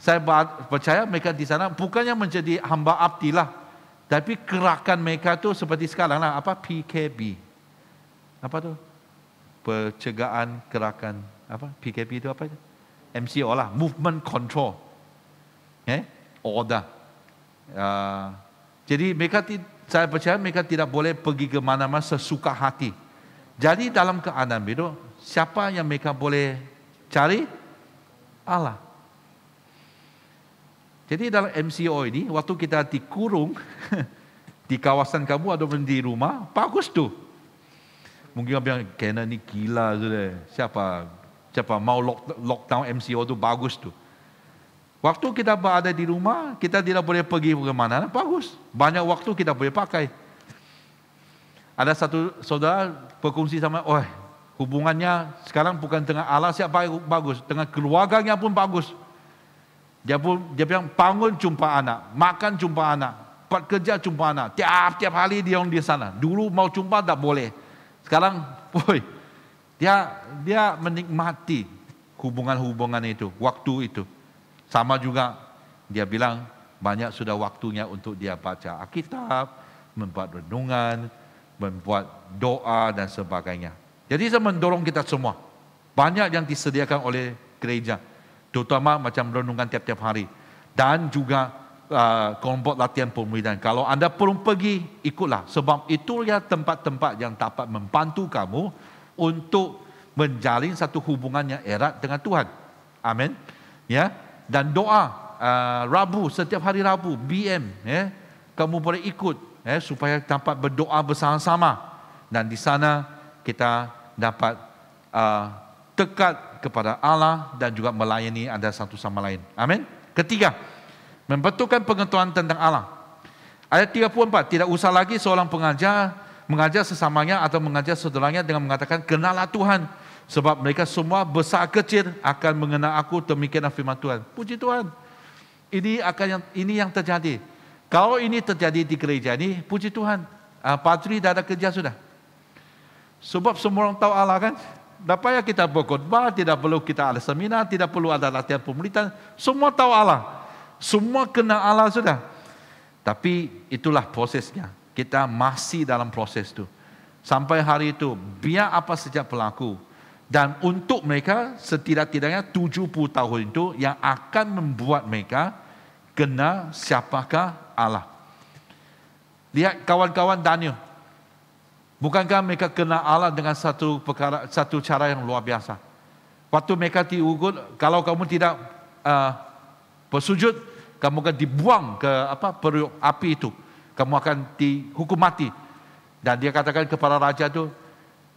Saya percaya mereka di sana bukannya menjadi hamba abdi lah, tapi gerakan mereka tu seperti sekarang lah, apa PKB, apa tu? Pencegahan gerakan apa? PKB itu apa? MCO lah, Movement Control, Order. Jadi mereka, saya percaya mereka tidak boleh pergi ke mana-mana sesuka hati. Jadi dalam keadaan itu, siapa yang mereka boleh cari? Allah. Jadi dalam MCO ini, waktu kita dikurung di kawasan kamu atau di rumah, bagus tu. Mungkin orang bilang, kena ni gila sudah. Siapa mau lockdown MCO tu bagus tu. Waktu kita berada di rumah, kita tidak boleh pergi ke mana, bagus. Banyak waktu kita boleh pakai. Ada satu saudara berkongsi sama, hubungannya sekarang bukan dengan Allah siapa bagus, dengan keluarganya pun bagus. Dia bilang bangun jumpa anak, makan jumpa anak, buat kerja jumpa anak. Tiap hari dia di sana. Dulu mau jumpa tak boleh. Sekarang, dia menikmati hubungan-hubungan itu, waktu itu. Sama juga dia bilang banyak sudah waktunya untuk dia baca Alkitab, membuat renungan, membuat doa dan sebagainya. Jadi saya mendorong kita semua. Banyak yang disediakan oleh gereja, terutama macam renungan tiap-tiap hari. Dan juga kelompok latihan pemuridan. Kalau anda perlu pergi, ikutlah. Sebab itulah tempat-tempat yang dapat membantu kamu untuk menjalin satu hubungan yang erat dengan Tuhan. Amin. Ya. Dan doa, Rabu, setiap hari Rabu, BM, kamu boleh ikut, supaya dapat berdoa bersama-sama. Dan di sana kita dapat dekat kepada Allah dan juga melayani anda satu sama lain. Amin. Ketiga, membetulkan pengetahuan tentang Allah. Ayat 34, tidak usah lagi seorang pengajar mengajar sesamanya atau mengajar saudaranya dengan mengatakan, kenalah Tuhan. Sebab mereka semua besar kecil akan mengenal aku, demikianlah firman Tuhan. Puji Tuhan. Ini yang terjadi. Kalau ini terjadi di gereja ini, puji Tuhan. Padri dah ada kerja sudah. Sebab semua orang tahu Allah kan. Tak payah kita berkhotbah, tidak perlu kita ada seminar, tidak perlu ada latihan pemuritan. Semua tahu Allah. Semua kenal Allah sudah. Tapi itulah prosesnya. Kita masih dalam proses itu. Sampai hari itu, biar apa saja berlaku. Dan untuk mereka, setidak-tidaknya 70 tahun itu yang akan membuat mereka kenal siapakah Allah. Lihat kawan-kawan Daniel. Bukankah mereka kenal Allah dengan satu cara yang luar biasa. Waktu mereka diugut, kalau kamu tidak bersujud, kamu akan dibuang ke periuk api itu. Kamu akan dihukum mati. Dan dia katakan kepada raja itu,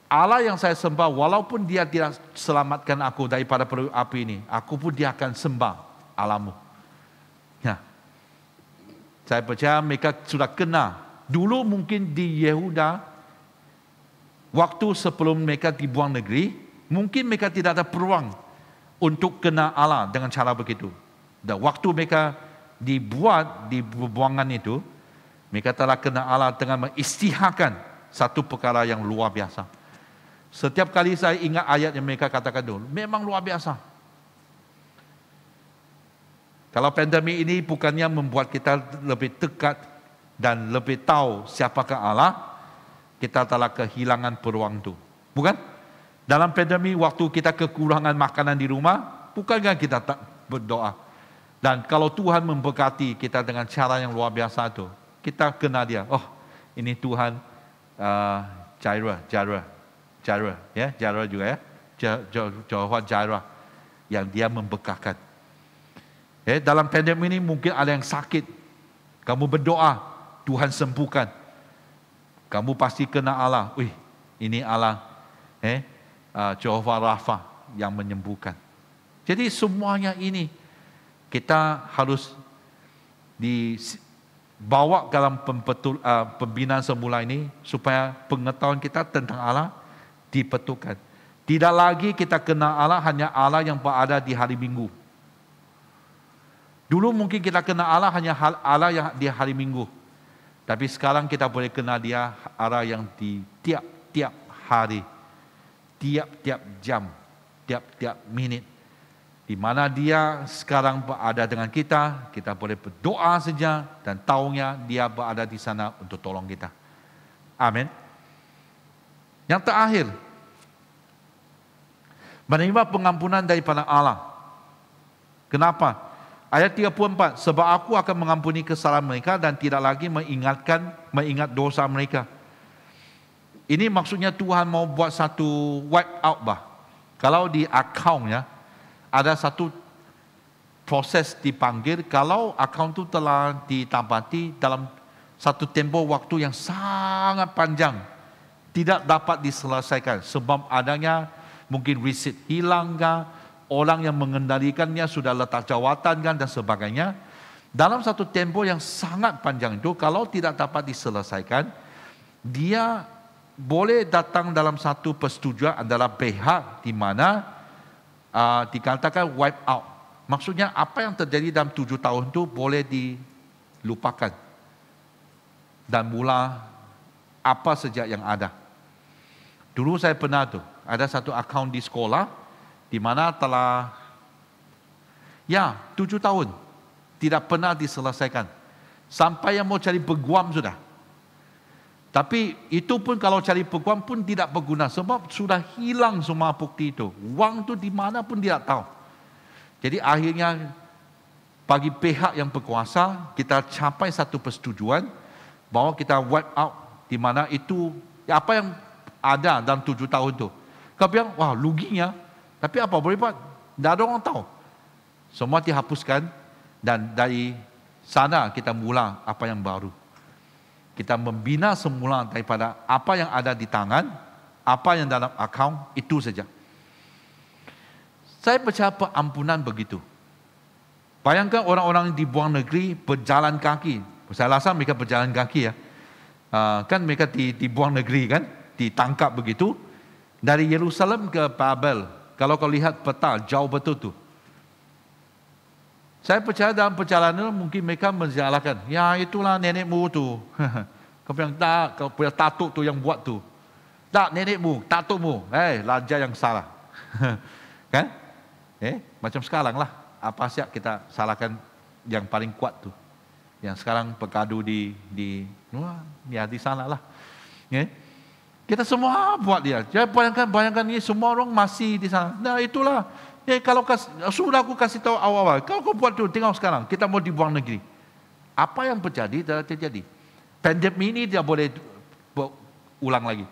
Allah yang saya sembah, walaupun dia tidak selamatkan aku daripada periuk api ini, aku pun dia akan sembah Allahmu. Ya. Saya percaya mereka sudah kenal. Dulu mungkin di Yehuda, waktu sebelum mereka dibuang negeri, mungkin mereka tidak ada peluang untuk kenal Allah dengan cara begitu. Dan waktu mereka dibuat di buangan itu, mereka telah kenal Allah dengan mengisytiharkan satu perkara yang luar biasa. Setiap kali saya ingat ayat yang mereka katakan dulu, memang luar biasa. Kalau pandemi ini bukannya membuat kita lebih dekat dan lebih tahu siapakah Allah, kita telah kehilangan peluang itu. Bukan? Dalam pandemi waktu kita kekurangan makanan di rumah, bukankah kita tak berdoa? Dan kalau Tuhan memberkati kita dengan cara yang luar biasa itu, kita kenal dia. Oh, ini Tuhan Jireh, ya, Jireh juga ya, Jehovah Jireh yang dia memberkatkan. Dalam pandemi ini mungkin ada yang sakit, kamu berdoa, Tuhan sembuhkan. Kamu pasti kenal Allah. Wih, ini Allah, Jehovah Rafa yang menyembuhkan. Jadi semuanya ini kita harus dibawa dalam pembinaan semula ini supaya pengetahuan kita tentang Allah dibetulkan. Tidak lagi kita kenal Allah hanya Allah yang berada di hari Minggu. Dulu mungkin kita kenal Allah hanya Allah yang di hari Minggu. Tapi sekarang kita boleh kenal dia Allah yang di tiap-tiap hari, tiap-tiap jam, tiap-tiap minit. Di mana dia sekarang berada dengan kita, kita boleh berdoa saja dan tahunya dia berada di sana untuk tolong kita. Amin. Yang terakhir, menerima pengampunan daripada Allah. Kenapa? Ayat 34, sebab aku akan mengampuni kesalahan mereka dan tidak lagi mengingat dosa mereka. Ini maksudnya Tuhan mau buat satu wipe out bah. Kalau di akaun ya, ada satu proses dipanggil, kalau akaun itu telah ditambati dalam satu tempoh waktu yang sangat panjang, tidak dapat diselesaikan sebab adanya mungkin receipt hilang kan, orang yang mengendalikannya sudah letak jawatan kan dan sebagainya. Dalam satu tempoh yang sangat panjang itu, kalau tidak dapat diselesaikan, dia boleh datang dalam satu persetujuan adalah pihak di mana dikatakan wipe out. Maksudnya apa yang terjadi dalam 7 tahun itu boleh dilupakan. Dan mula apa saja yang ada. Dulu saya pernah tuh, ada satu akaun di sekolah, di mana telah 7 tahun tidak pernah diselesaikan. Sampai yang mau cari peguam sudah. Tapi itu pun kalau cari peguam pun tidak berguna sebab sudah hilang semua bukti itu. Wang itu di mana pun tidak tahu. Jadi akhirnya bagi pihak yang berkuasa kita capai satu persetujuan bahwa kita wipe out di mana itu apa yang ada dalam 7 tahun itu. Kau bilang, wah ruginya. Tapi apa boleh buat? Tidak ada orang tahu. Semua dihapuskan Dan dari sana kita mula apa yang baru. Kita membina semula daripada apa yang ada di tangan, apa yang dalam akaun, itu saja. Saya percaya pengampunan begitu. Bayangkan orang-orang di luar negeri berjalan kaki. Saya rasa mereka berjalan kaki ya. Kan mereka di luar negeri kan, ditangkap begitu. Dari Yerusalem ke Babel. Kalau kau lihat peta, jauh betul tu. Saya percaya dalam perjalanan mungkin mereka menjelaskan, ya itulah nenekmu tu. Kau bilang tak, kau punya tatuk tu yang buat tu. Tak, nenekmu, tatukmu. Raja yang salah. Kan? Macam sekarang lah. Apa siap kita salahkan yang paling kuat tu. Yang sekarang pekadu di sana lah. Kita semua buat dia. Jadi bayangkan ni semua orang masih di sana. Nah itulah. Kalau sudah aku kasih tahu awal-awal. Kalau kau buat tu, tengok sekarang. Kita mau dibuang negeri. Apa yang terjadi? Pandemi ini dia boleh ulang lagi.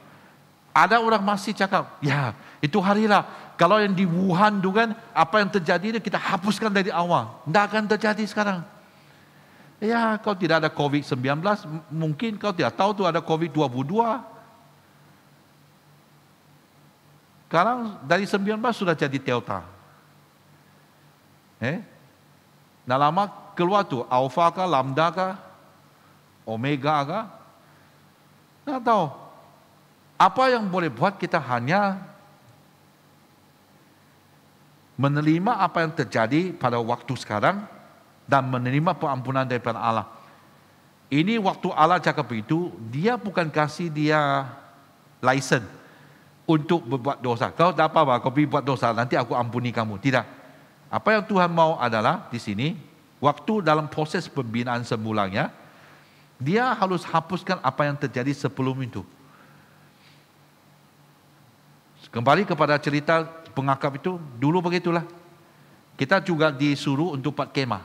Ada orang masih cakap, ya itu harilah. Kalau yang di Wuhan tu kan, apa yang terjadi kita hapuskan dari awal. Tidak akan terjadi sekarang. Ya, kalau tidak ada COVID-19, mungkin kau tidak tahu tu ada COVID-22. Sekarang dari 19 sudah jadi Delta. Nah lama keluar tu, Alpha kah, Lambda kah, Omega kah? Tidak tahu. Apa yang boleh buat kita hanya menerima apa yang terjadi pada waktu sekarang dan menerima pengampunan daripada Allah. Ini waktu Allah cakap begitu, dia bukan kasih dia license untuk berbuat dosa. Kau tak apa-apa, kau pergi buat dosa, nanti aku ampuni kamu. Tidak. Apa yang Tuhan mau adalah di sini, waktu dalam proses pembinaan semulanya, dia harus hapuskan apa yang terjadi sebelum itu. Kembali kepada cerita pengakap itu, dulu begitulah. Kita juga disuruh untuk buat kemah.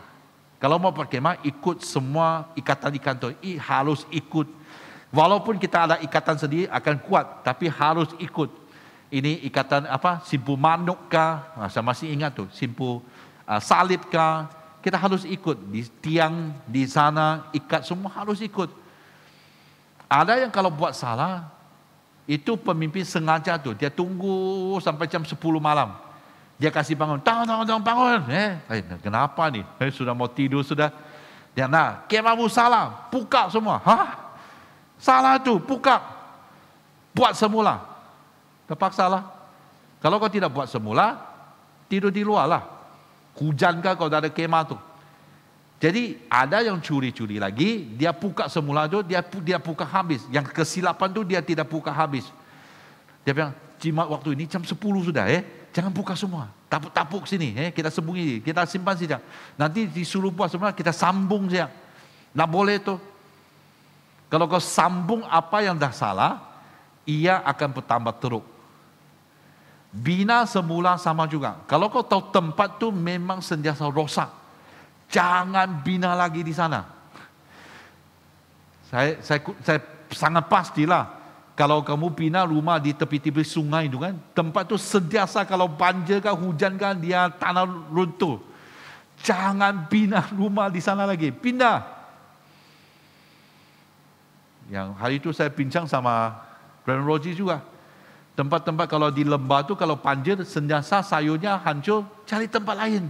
Kalau mau buat kemah, ikut semua ikatan tu. Harus ikut. Walaupun kita ada ikatan sendiri, akan kuat. Tapi harus ikut. Ini ikatan apa? Simpul manuk kah? Saya masih ingat tu. Simpul salib kah? Kita harus ikut. Di tiang, di sana, ikat semua harus ikut. Ada yang kalau buat salah, itu pemimpin sengaja tu. Dia tunggu sampai jam 10 malam. Dia kasih bangun. Bangun. Kenapa ni? Sudah mau tidur sudah. Dia kemahmu salah. Buka semua. Salah tu. Buka. Buat semula. Terpaksa lah. Kalau kau tidak buat semula, tidur di luar lah. Hujan kah kalau ada kemah tu. Jadi ada yang curi-curi lagi, dia buka semula tu, dia buka habis. Yang kesilapan tu dia tidak buka habis. Dia bilang, jimat waktu ini jam 10 sudah, jangan buka semua. Tapuk-tapuk sini, kita sembunyi, kita simpan saja. Nanti disuruh buat semua, kita sambung saja. Tak boleh tu. Kalau kau sambung apa yang dah salah, ia akan bertambah teruk. Bina semula sama juga. Kalau kau tahu tempat tu memang sentiasa rosak, jangan bina lagi di sana. Saya sangat pastilah kalau kamu bina rumah di tepi-tepi sungai itu kan, tempat tu sentiasa kalau banjir kah, hujan kah, dia tanah runtuh. Jangan bina rumah di sana lagi, pindah. Yang hari itu saya bincang sama Brandon Roji juga. Tempat-tempat kalau di lembah tu kalau banjir sentiasa sayurnya hancur, cari tempat lain.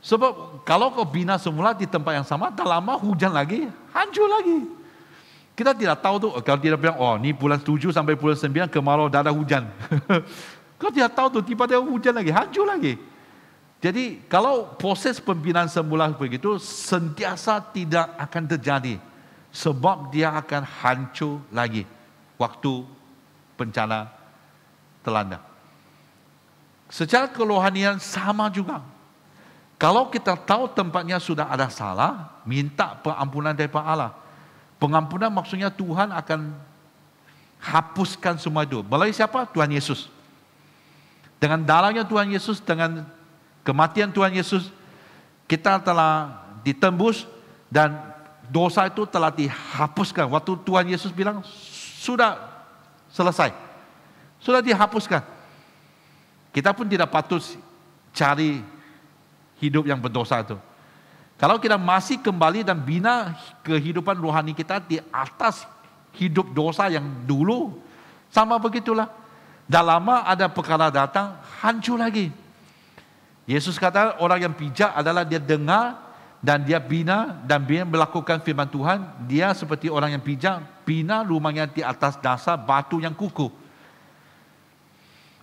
Sebab kalau kau bina semula di tempat yang sama, tak lama hujan lagi, hancur lagi. Kita tidak tahu tu, kalau tidak bilang, oh ni bulan 7 sampai bulan 9 kemarau dah ada hujan. Kau tidak tahu tu, tiba-tiba hujan lagi, hancur lagi. Jadi kalau proses pembinaan semula begitu, sentiasa tidak akan terjadi. Sebab dia akan hancur lagi waktu bencana terlanda. Secara kerohanian sama juga. Kalau kita tahu tempatnya sudah ada salah, minta pengampunan daripada Allah. Pengampunan maksudnya Tuhan akan hapuskan semua itu. Melalui siapa? Tuhan Yesus. Dengan darahnya Tuhan Yesus, dengan kematian Tuhan Yesus, kita telah ditembus dan dosa itu telah dihapuskan. Waktu Tuhan Yesus bilang, sudah selesai. Sudah dihapuskan. Kita pun tidak patut cari hidup yang berdosa itu. Kalau kita masih kembali dan bina kehidupan rohani kita di atas hidup dosa yang dulu, sama begitulah. Dah lama ada perkara datang, hancur lagi. Yesus kata orang yang bijak adalah dia dengar dan dia bina dan dia melakukan firman Tuhan. Dia seperti orang yang bijak, bina rumahnya di atas dasar batu yang kukuh.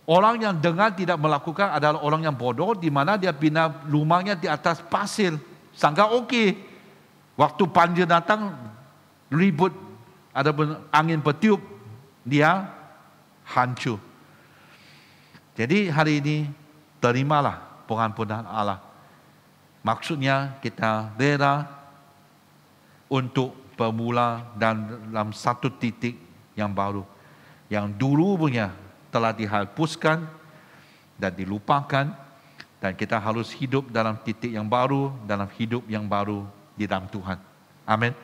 Orang yang dengar tidak melakukan adalah orang yang bodoh, di mana dia bina rumahnya di atas pasir. Sangka okey. Waktu banjir datang, ribut, ada angin bertiup, dia hancur. Jadi hari ini, terimalah pengampunan Allah. Maksudnya kita rela untuk bermula dan dalam satu titik yang baru. Yang dulu punya telah dihapuskan dan dilupakan, dan kita harus hidup dalam titik yang baru, dalam hidup yang baru di dalam Tuhan. Amin.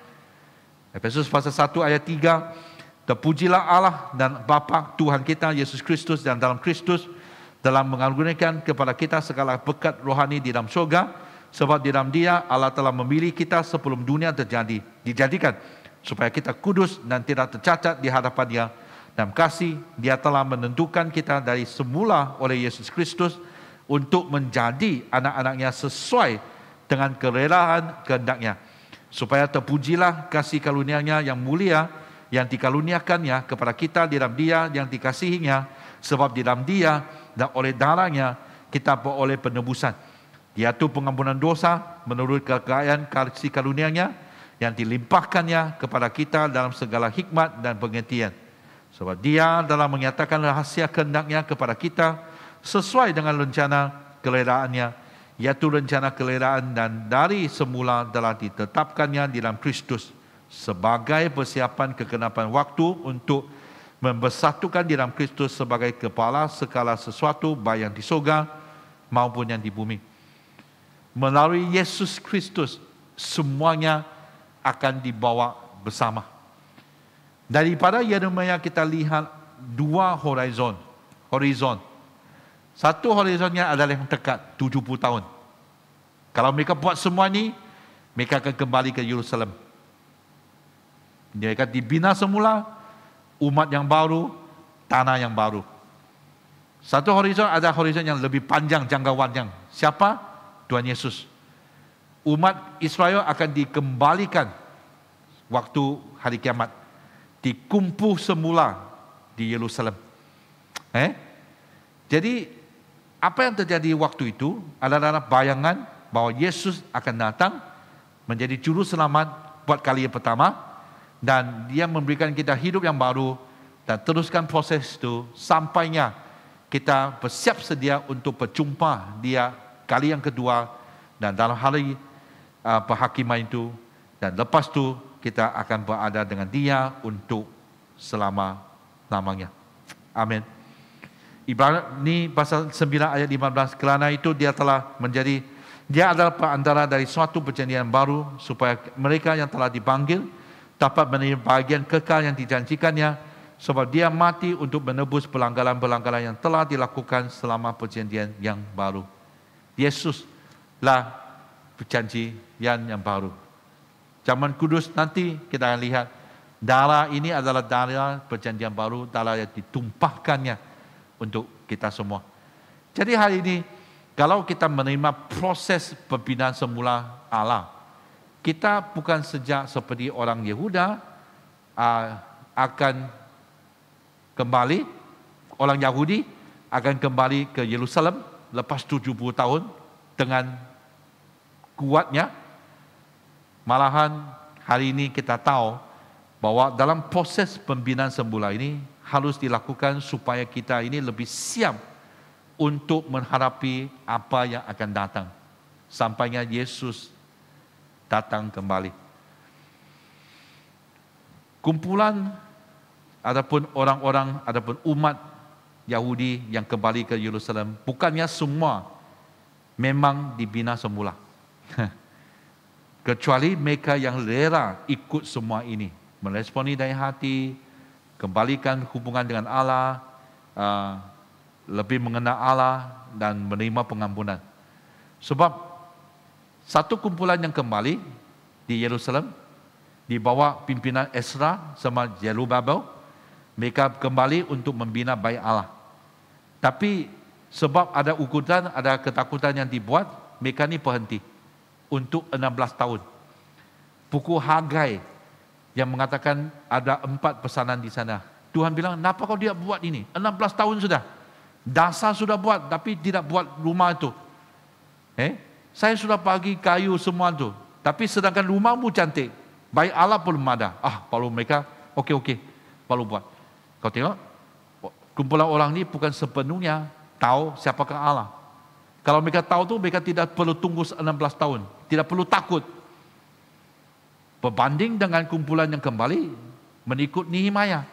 Efesus pasal 1 ayat 3, terpujilah Allah dan Bapa Tuhan kita Yesus Kristus, dan dalam Kristus dalam mengaruniakan kepada kita segala berkat rohani di dalam syurga, sebab di dalam Dia Allah telah memilih kita sebelum dunia dijadikan supaya kita kudus dan tidak tercacat di hadapan Dia. Dalam kasih, Dia telah menentukan kita dari semula oleh Yesus Kristus untuk menjadi anak-anaknya sesuai dengan kerelaan kehendak-Nya, supaya terpujilah kasih karunia-Nya yang mulia yang dikaruniakannya kepada kita di dalam Dia yang dikasihinya, sebab di dalam Dia dan oleh darah-Nya kita beroleh penebusan, yaitu pengampunan dosa menurut kekayaan kasih karunia-Nya yang dilimpahkannya kepada kita dalam segala hikmat dan pengertian. Sebab Dia dalam menyatakan rahasia kehendak-Nya kepada kita sesuai dengan rencana kerelaan-Nya, yaitu rencana kerelaan dan dari semula telah ditetapkannya di dalam Kristus sebagai persiapan kegenapan waktu untuk membersatukan di dalam Kristus sebagai kepala segala sesuatu baik yang di surga maupun yang di bumi. Melalui Yesus Kristus semuanya akan dibawa bersama. Daripada Yeremia kita lihat dua horizon. Satu horizonnya adalah yang dekat, 70 tahun. Kalau mereka buat semua ini, mereka akan kembali ke Yerusalem. Mereka dibina semula, umat yang baru, tanah yang baru. Satu horizon ada horizon yang lebih panjang jangkauannya. Siapa? Tuhan Yesus. Umat Israel akan dikembalikan waktu hari kiamat. Dikumpul semula di Yerusalem. Jadi apa yang terjadi waktu itu adalah bayangan bahwa Yesus akan datang menjadi juru selamat buat kali yang pertama, dan Dia memberikan kita hidup yang baru, dan teruskan proses itu sampainya kita bersiap sedia untuk berjumpa Dia kali yang kedua, dan dalam hari penghakiman itu, dan lepas itu kita akan berada dengan Dia untuk selama-lamanya. Amin. Ibrani pasal 9 ayat 15, kerana itu Dia adalah perantara dari suatu perjanjian baru, supaya mereka yang telah dipanggil dapat menerima bahagian kekal yang dijanjikannya, sebab Dia mati untuk menebus pelanggaran-pelanggaran yang telah dilakukan selama perjanjian yang baru. Yesuslah perjanjian yang baru. Zaman kudus nanti kita akan lihat darah ini adalah darah perjanjian baru, darah yang ditumpahkannya untuk kita semua. Jadi hari ini kalau kita menerima proses pembinaan semula Allah, kita bukan sejak seperti orang Yehuda akan kembali, orang Yahudi akan kembali ke Yerusalem lepas 70 tahun dengan kuatnya. Malahan hari ini kita tahu bahwa dalam proses pembinaan semula ini harus dilakukan supaya kita ini lebih siap untuk menghadapi apa yang akan datang sampainya Yesus datang kembali. Kumpulan adapun orang-orang, adapun umat Yahudi yang kembali ke Yerusalem, bukannya semua memang dibina semula. Kecuali mereka yang rela ikut semua ini, meresponi dari hati, kembalikan hubungan dengan Allah, lebih mengenal Allah dan menerima pengampunan. Sebab Satu kumpulan yang kembali di Yerusalem, di bawah pimpinan Ezra sama Zerubbabel, mereka kembali untuk membina bait Allah. Tapi sebab ada ukuran, ada ketakutan yang dibuat, mereka ni berhenti untuk 16 tahun. Buku Hagai yang mengatakan ada 4 pesanan di sana. Tuhan bilang, kenapa kau dia buat ini? 16 tahun sudah. Dasar sudah buat, tapi tidak buat rumah itu. Saya sudah bagi kayu semua itu. Tapi sedangkan rumahmu cantik. Baik Allah pun ada. Kalau mereka, okey, baru buat. Kau tengok, kumpulan orang ni bukan sepenuhnya tahu siapakah Allah. Kalau mereka tahu tu, mereka tidak perlu tunggu 16 tahun. Tidak perlu takut. Berbanding dengan kumpulan yang kembali, mengikut Nehemiah.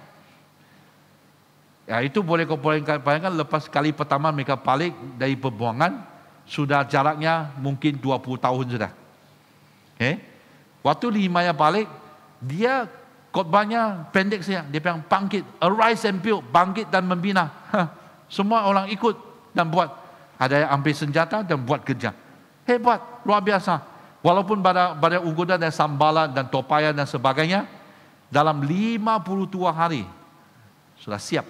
Ya, itu boleh kau bayangkan, lepas kali pertama mereka balik dari pembuangan, sudah jaraknya mungkin 20 tahun sudah. Waktu Nehemiah balik, dia khotbahnya pendek saja. Dia bilang bangkit, arise and build, bangkit dan membina. Semua orang ikut dan buat. Ada yang ambil senjata dan buat kerja. Hebat, luar biasa. Walaupun pada unggudan dan sambalan dan topayan dan sebagainya, dalam 52 hari sudah siap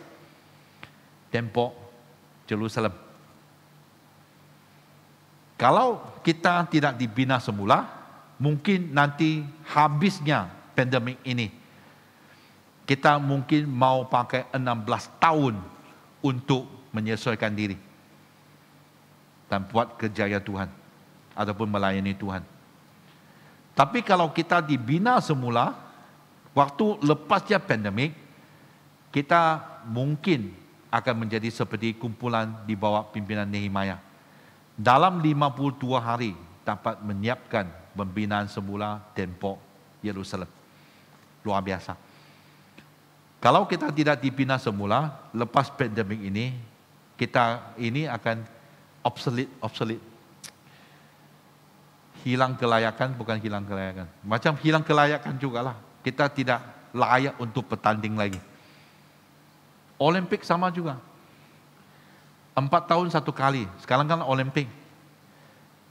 tembok Jerusalem. Kalau kita tidak dibina semula, mungkin nanti habisnya pandemik ini, kita mungkin mau pakai 16 tahun untuk menyesuaikan diri dan buat kerjaya Tuhan ataupun melayani Tuhan. Tapi kalau kita dibina semula, waktu lepasnya pandemik, kita mungkin akan menjadi seperti kumpulan di bawah pimpinan Nehemiah. Dalam 52 hari dapat menyiapkan pembinaan semula tembok Yerusalem. Luar biasa. Kalau kita tidak dibina semula, lepas pandemik ini, kita ini akan obsolete. Hilang kelayakan, bukan hilang kelayakan. Macam hilang kelayakan jugalah. Kita tidak layak untuk bertanding lagi. Olimpik sama juga. 4 tahun 1 kali. Sekarang kan Olimpik.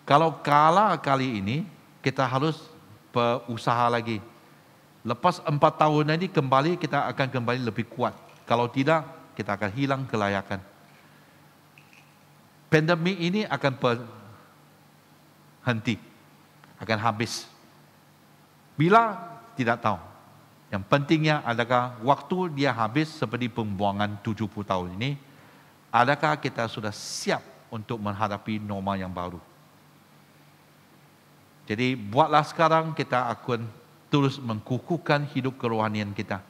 Kalau kalah kali ini, kita harus berusaha lagi. Lepas 4 tahun ini kembali, kita akan kembali lebih kuat. Kalau tidak, kita akan hilang kelayakan. Pandemik ini akan berhenti. Akan habis. Bila? Tidak tahu. Yang pentingnya adakah waktu dia habis seperti pembuangan 70 tahun ini, adakah kita sudah siap untuk menghadapi norma yang baru. Jadi buatlah sekarang, kita akan terus mengkukuhkan hidup kerohanian kita.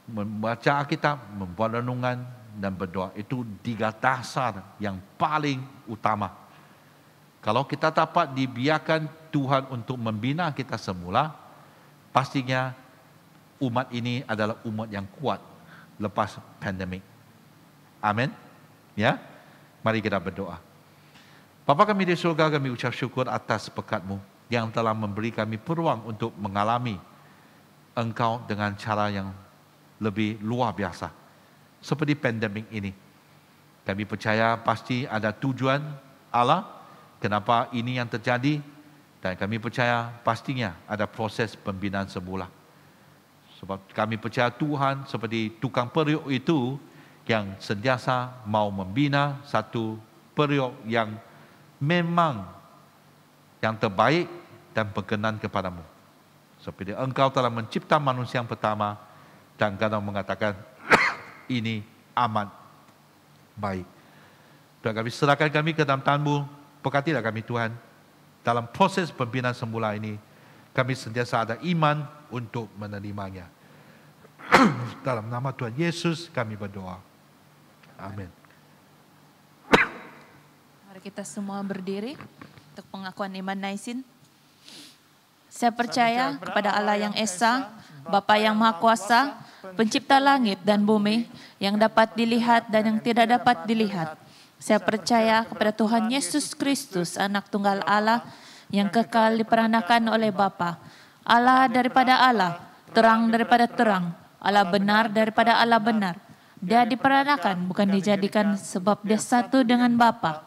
Membaca Alkitab, membuat renungan dan berdoa. Itu 3 dasar yang paling utama. Kalau kita dapat dibiarkan Tuhan untuk membina kita semula, pastinya umat ini adalah umat yang kuat lepas pandemik. Amin. Ya, mari kita berdoa. Bapa kami di surga, kami ucap syukur atas berkat-Mu yang telah memberi kami peluang untuk mengalami Engkau dengan cara yang lebih luar biasa. Seperti pandemik ini. Kami percaya pasti ada tujuan Allah kenapa ini yang terjadi, dan kami percaya pastinya ada proses pembinaan semula. Sebab kami percaya Tuhan seperti tukang periuk itu yang sentiasa mau membina satu periuk yang memang yang terbaik dan berkenan kepadamu. Seperti Engkau telah mencipta manusia yang pertama dan Engkau mengatakan ini amat baik. Dan kami serahkan kami ke dalam tangan-Mu. Berkatilah kami Tuhan. Dalam proses pembinaan semula ini, kami sentiasa ada iman untuk menerimanya. Dalam nama Tuhan Yesus kami berdoa. Amin. Mari kita semua berdiri untuk pengakuan iman Naisin. Saya percaya kepada Allah yang Esa, Bapa yang Maha Kuasa, Pencipta langit dan bumi, yang dapat dilihat dan yang tidak dapat dilihat. Saya percaya kepada Tuhan Yesus Kristus, Anak Tunggal Allah, yang kekal diperanakan oleh Bapa. Allah daripada Allah, terang daripada terang, Allah benar daripada Allah benar. Dia diperanakan, bukan dijadikan, sebab dia satu dengan Bapa.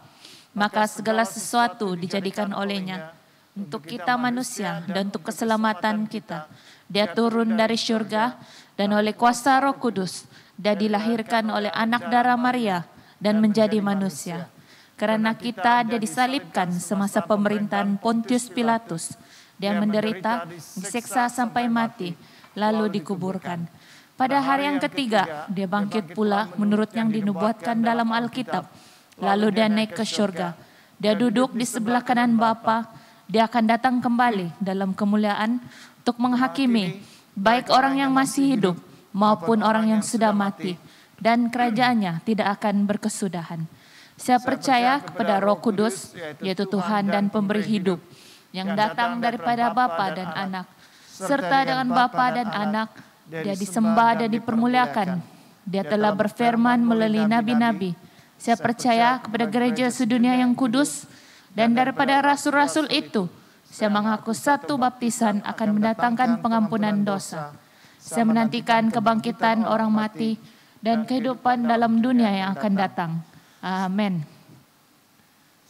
Maka segala sesuatu dijadikan olehnya. untuk kita manusia dan untuk keselamatan kita. Dia turun dari syurga dan oleh kuasa Roh Kudus, dia dilahirkan oleh anak darah Maria dan menjadi manusia. Karena kita, dia disalibkan semasa pemerintahan Pontius Pilatus. Dia menderita, disiksa sampai mati, lalu dikuburkan. Pada hari yang ketiga, dia bangkit pula menurut yang dinubuatkan dalam Alkitab. Lalu dia naik ke syurga. Dia duduk di sebelah kanan Bapa. Dia akan datang kembali dalam kemuliaan untuk menghakimi baik orang yang masih hidup maupun orang yang sudah mati. Dan kerajaannya tidak akan berkesudahan. Saya percaya kepada Roh Kudus, yaitu Tuhan dan pemberi hidup, yang datang daripada Bapa dan Anak, serta dengan Bapa dan Anak, dia disembah dan dipermuliakan. Dia telah berfirman melalui nabi-nabi. Saya percaya kepada gereja sedunia yang kudus, dan daripada rasul-rasul itu, saya mengaku satu baptisan akan mendatangkan pengampunan dosa. Saya menantikan kebangkitan orang mati dan kehidupan dalam dunia yang akan datang. Amin.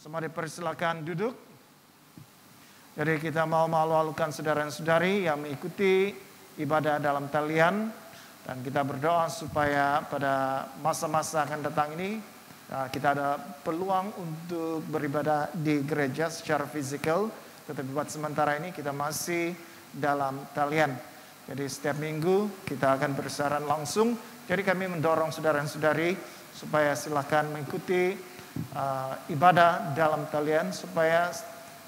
Semua dipersilakan duduk. Jadi kita mau malu-malukan saudara-saudari yang mengikuti ibadah dalam talian. Dan kita berdoa supaya pada masa-masa akan datang ini, kita ada peluang untuk beribadah di gereja secara fisikal, tetapi buat sementara ini kita masih dalam talian. Jadi setiap minggu kita akan bersiaran langsung. Jadi kami mendorong saudara-saudari supaya silakan mengikuti ibadah dalam talian, supaya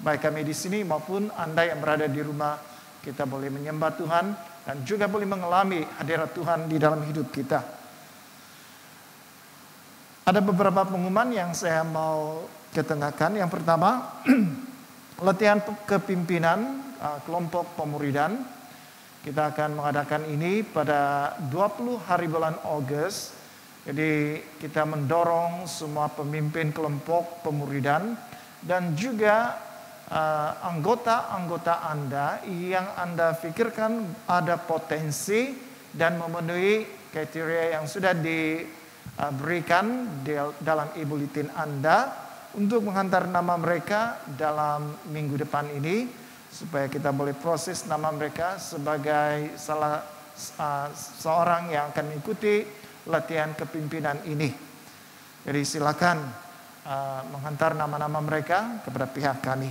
baik kami di sini maupun Anda yang berada di rumah, kita boleh menyembah Tuhan dan juga boleh mengalami hadirat Tuhan di dalam hidup kita. Ada beberapa pengumuman yang saya mau ketengahkan. Yang pertama, latihan kepimpinan kelompok pemuridan. Kita akan mengadakan ini pada 20 hari bulan Agustus. Jadi kita mendorong semua pemimpin kelompok pemuridan dan juga anggota-anggota Anda yang Anda pikirkan ada potensi dan memenuhi kriteria yang sudah diberikan dalam e-bulletin Anda untuk menghantar nama mereka dalam minggu depan ini supaya kita boleh proses nama mereka sebagai salah seorang yang akan mengikuti latihan kepimpinan ini. Jadi silakan menghantar nama-nama mereka kepada pihak kami.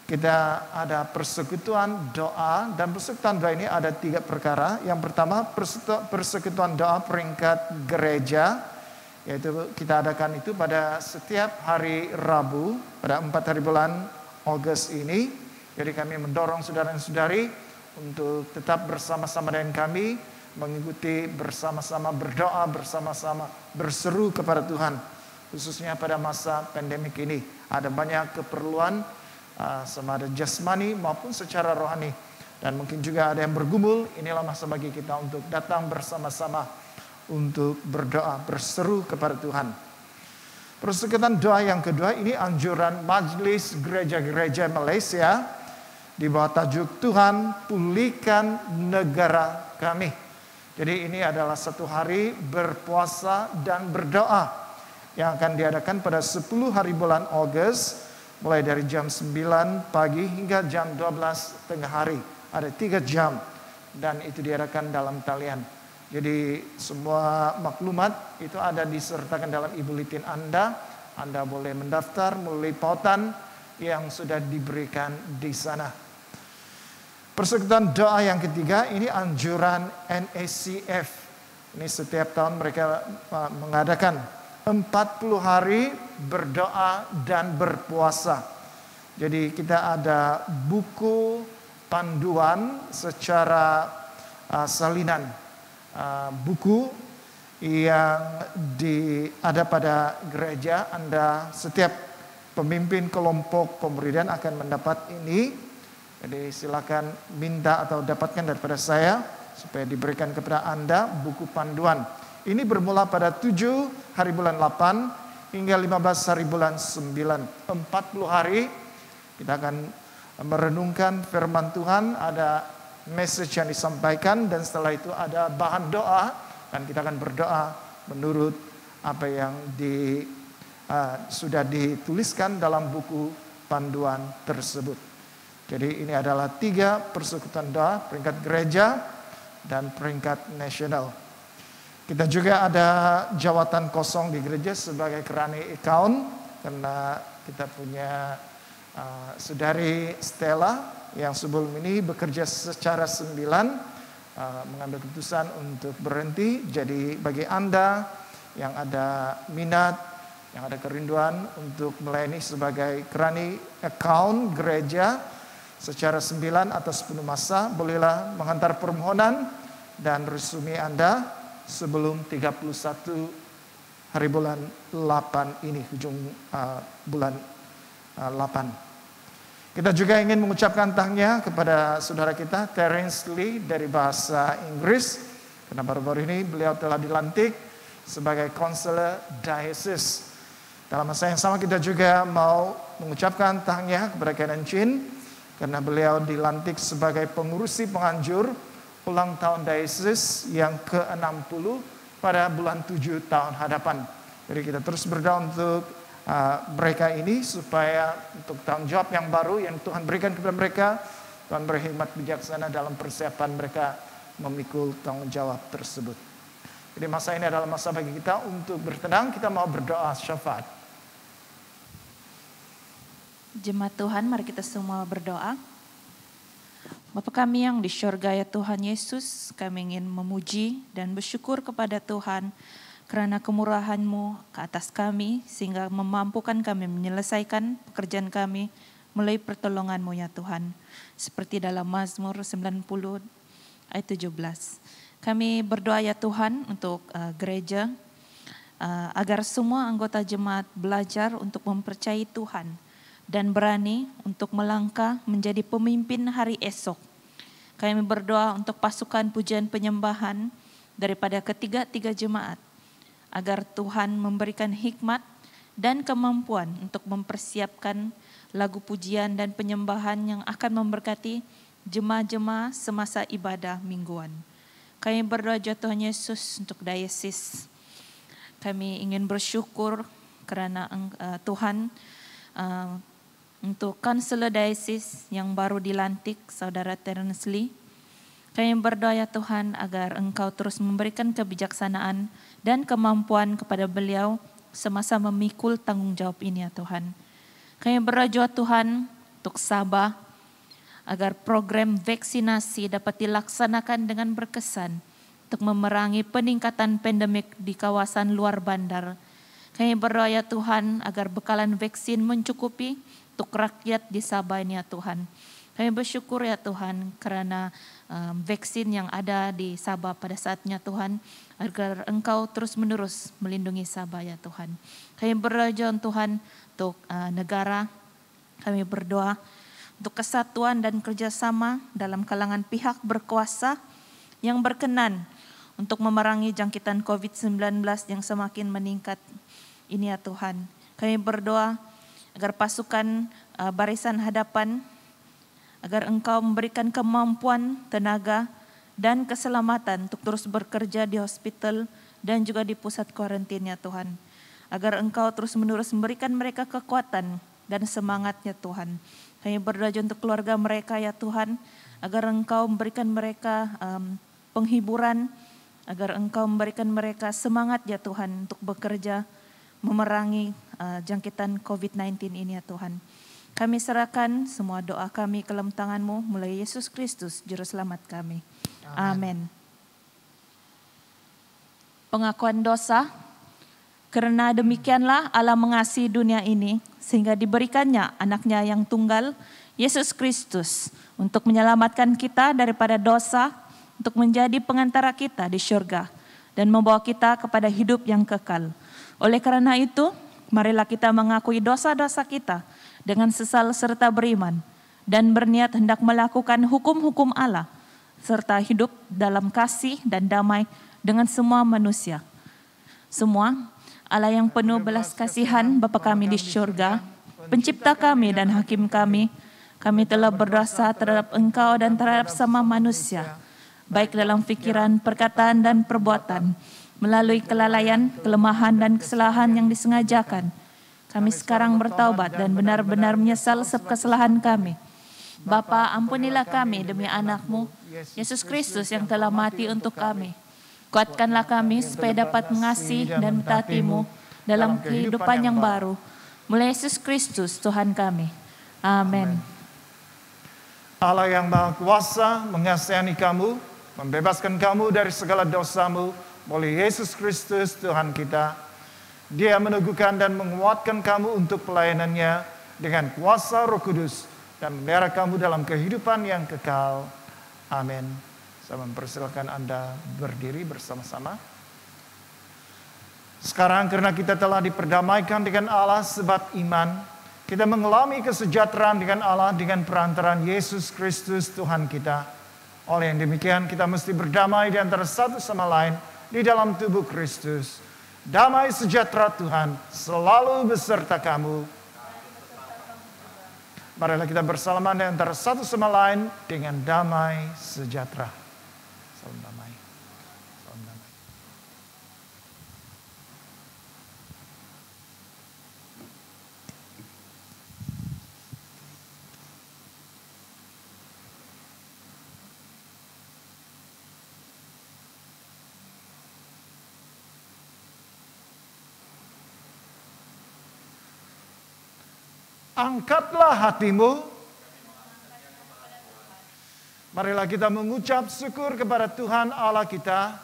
Kita ada persekutuan doa, dan persekutuan doa ini ada 3 perkara. Yang pertama, persekutuan doa peringkat gereja, yaitu kita adakan itu pada setiap hari Rabu pada 4 hari bulan Agustus ini. Jadi kami mendorong saudara-saudari untuk tetap bersama-sama dengan kami, mengikuti bersama-sama, berdoa bersama-sama, berseru kepada Tuhan, khususnya pada masa pandemik ini. Ada banyak keperluan, sama ada jasmani maupun secara rohani, dan mungkin juga ada yang bergumul. Inilah masa bagi kita untuk datang bersama-sama untuk berdoa, berseru kepada Tuhan. Persekutuan doa yang kedua ini anjuran Majelis Gereja-Gereja Malaysia di bawah tajuk Tuhan pulihkan negara kami. Jadi ini adalah satu hari berpuasa dan berdoa yang akan diadakan pada 10 hari bulan Agustus, mulai dari jam 9 pagi hingga jam 12 tengah hari. Ada 3 jam dan itu diadakan dalam talian. Jadi semua maklumat itu ada disertakan dalam e-bulletin Anda. Anda boleh mendaftar melalui pautan yang sudah diberikan di sana. Persekutuan doa yang ketiga ini anjuran NACF. Ini setiap tahun mereka mengadakan 40 hari berdoa dan berpuasa. Jadi kita ada buku panduan secara salinan buku yang ada pada gereja Anda. Setiap pemimpin kelompok pemuridan akan mendapat ini. Jadi silakan minta atau dapatkan daripada saya supaya diberikan kepada Anda buku panduan. Ini bermula pada 7 hari bulan 8 hingga 15 hari bulan 9. 40 hari kita akan merenungkan firman Tuhan, ada message yang disampaikan, dan setelah itu ada bahan doa, dan kita akan berdoa menurut apa yang sudah dituliskan dalam buku panduan tersebut. Jadi ini adalah 3 persekutuan doa, peringkat gereja dan peringkat nasional. Kita juga ada jawatan kosong di gereja sebagai kerani account, karena kita punya saudari Stella yang sebelum ini bekerja secara sembilan, mengambil keputusan untuk berhenti. Jadi bagi Anda yang ada minat, yang ada kerinduan untuk melayani sebagai kerani account gereja secara sembilan atau sepenuh masa, bolehlah menghantar permohonan dan resume Anda sebelum 31 hari bulan 8 ini, ujung bulan 8. Kita juga ingin mengucapkan tahniah kepada saudara kita Terence Lee dari bahasa Inggris, karena baru-baru ini beliau telah dilantik sebagai konselor diocese. Dalam masa yang sama kita juga mau mengucapkan tahniah kepada Kenan Chin, karena beliau dilantik sebagai pengurusi penganjur ulang tahun diocese yang ke-60 pada bulan 7 tahun hadapan. Jadi kita terus berdoa untuk mereka ini supaya untuk tanggung jawab yang baru yang Tuhan berikan kepada mereka, Tuhan berhikmat bijaksana dalam persiapan mereka memikul tanggung jawab tersebut. Jadi masa ini adalah masa bagi kita untuk bertenang, kita mau berdoa syafaat. Jemaat Tuhan, mari kita semua berdoa. Bapa kami yang di syurga, ya Tuhan Yesus, kami ingin memuji dan bersyukur kepada Tuhan karena kemurahan-Mu ke atas kami, sehingga memampukan kami menyelesaikan pekerjaan kami melalui pertolongan-Mu ya Tuhan. Seperti dalam Mazmur 90 ayat 17. Kami berdoa ya Tuhan untuk gereja, agar semua anggota jemaat belajar untuk mempercayai Tuhan dan berani untuk melangkah menjadi pemimpin hari esok. Kami berdoa untuk pasukan pujian penyembahan daripada ketiga-tiga jemaat, agar Tuhan memberikan hikmat dan kemampuan untuk mempersiapkan lagu pujian dan penyembahan yang akan memberkati jemaah-jemaah semasa ibadah mingguan. Kami berdoa ya Tuhan Yesus untuk diocese. Kami ingin bersyukur karena Tuhan untuk konselor diocese yang baru dilantik, Saudara Terence Lee. Kami berdoa ya Tuhan agar Engkau terus memberikan kebijaksanaan dan kemampuan kepada beliau semasa memikul tanggung jawab ini ya Tuhan. Kami berdoa ya Tuhan untuk Sabah, agar program vaksinasi dapat dilaksanakan dengan berkesan untuk memerangi peningkatan pandemik di kawasan luar bandar. Kami berdoa ya Tuhan agar bekalan vaksin mencukupi untuk rakyat di Sabah ini ya Tuhan. Kami bersyukur ya Tuhan karena vaksin yang ada di Sabah pada saatnya Tuhan, agar Engkau terus menerus melindungi Sabah ya Tuhan. Kami berdoa Tuhan untuk negara. Kami berdoa untuk kesatuan dan kerjasama dalam kalangan pihak berkuasa yang berkenan untuk memerangi jangkitan COVID-19 yang semakin meningkat ini ya Tuhan. Kami berdoa agar pasukan barisan hadapan, agar Engkau memberikan kemampuan, tenaga, dan keselamatan untuk terus bekerja di hospital dan juga di pusat kuarantin ya Tuhan. Agar Engkau terus menerus memberikan mereka kekuatan dan semangat ya Tuhan. Kami berdoa untuk keluarga mereka ya Tuhan, agar Engkau memberikan mereka penghiburan, agar Engkau memberikan mereka semangat ya Tuhan untuk bekerja memerangi jangkitan COVID-19 ini ya Tuhan. Kami serahkan semua doa kami ke dalam tangan-Mu mulai Yesus Kristus Juru Selamat kami. Amin. Pengakuan dosa. Karena demikianlah Allah mengasihi dunia ini sehingga diberikannya anaknya yang tunggal, Yesus Kristus, untuk menyelamatkan kita daripada dosa, untuk menjadi pengantara kita di syurga dan membawa kita kepada hidup yang kekal. Oleh karena itu, marilah kita mengakui dosa-dosa kita dengan sesal serta beriman dan berniat hendak melakukan hukum-hukum Allah serta hidup dalam kasih dan damai dengan semua manusia. Semua Allah yang penuh belas kasihan, Bapa kami di syurga, pencipta kami dan hakim kami telah berdosa terhadap Engkau dan terhadap sama manusia, baik dalam pikiran, perkataan, dan perbuatan, melalui kelalaian, kelemahan, dan kesalahan yang disengajakan. Kami sekarang bertaubat dan benar-benar menyesal sebab kesalahan kami. Bapa, ampunilah kami demi anak-Mu, Yesus Kristus yang telah mati untuk kami. Kuatkanlah kami supaya dapat mengasihi dan mentaati-Mu dalam kehidupan yang baru. Mulai Yesus Kristus, Tuhan kami. Amin. Allah yang Maha Kuasa mengasihani kamu, membebaskan kamu dari segala dosamu, oleh Yesus Kristus Tuhan kita. Dia meneguhkan dan menguatkan kamu untuk pelayanannya dengan kuasa Roh Kudus dan memelihara kamu dalam kehidupan yang kekal. Amin. Saya mempersilakan Anda berdiri bersama-sama. Sekarang karena kita telah diperdamaikan dengan Allah sebab iman, kita mengalami kesejahteraan dengan Allah dengan perantaraan Yesus Kristus Tuhan kita. Oleh yang demikian kita mesti berdamai di antara satu sama lain di dalam tubuh Kristus. Damai sejahtera Tuhan selalu beserta kamu. Marilah kita bersalaman di antara satu sama lain dengan damai sejahtera. Salam damai. Salam damai. Angkatlah hatimu. Marilah kita mengucap syukur kepada Tuhan Allah kita.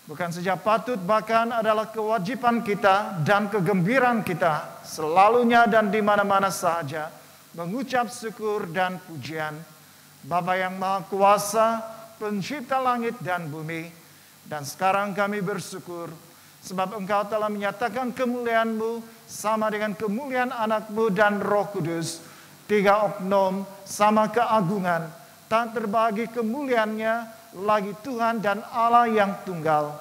Bukan saja patut, bahkan adalah kewajiban kita dan kegembiraan kita selalunya dan di mana-mana saja mengucap syukur dan pujian. Bapa yang Maha Kuasa, Pencipta langit dan bumi, dan sekarang kami bersyukur sebab Engkau telah menyatakan kemuliaan-Mu sama dengan kemuliaan anak-Mu dan Roh Kudus. 3 oknum sama keagungan, tak terbagi kemuliaannya lagi Tuhan dan Allah yang tunggal,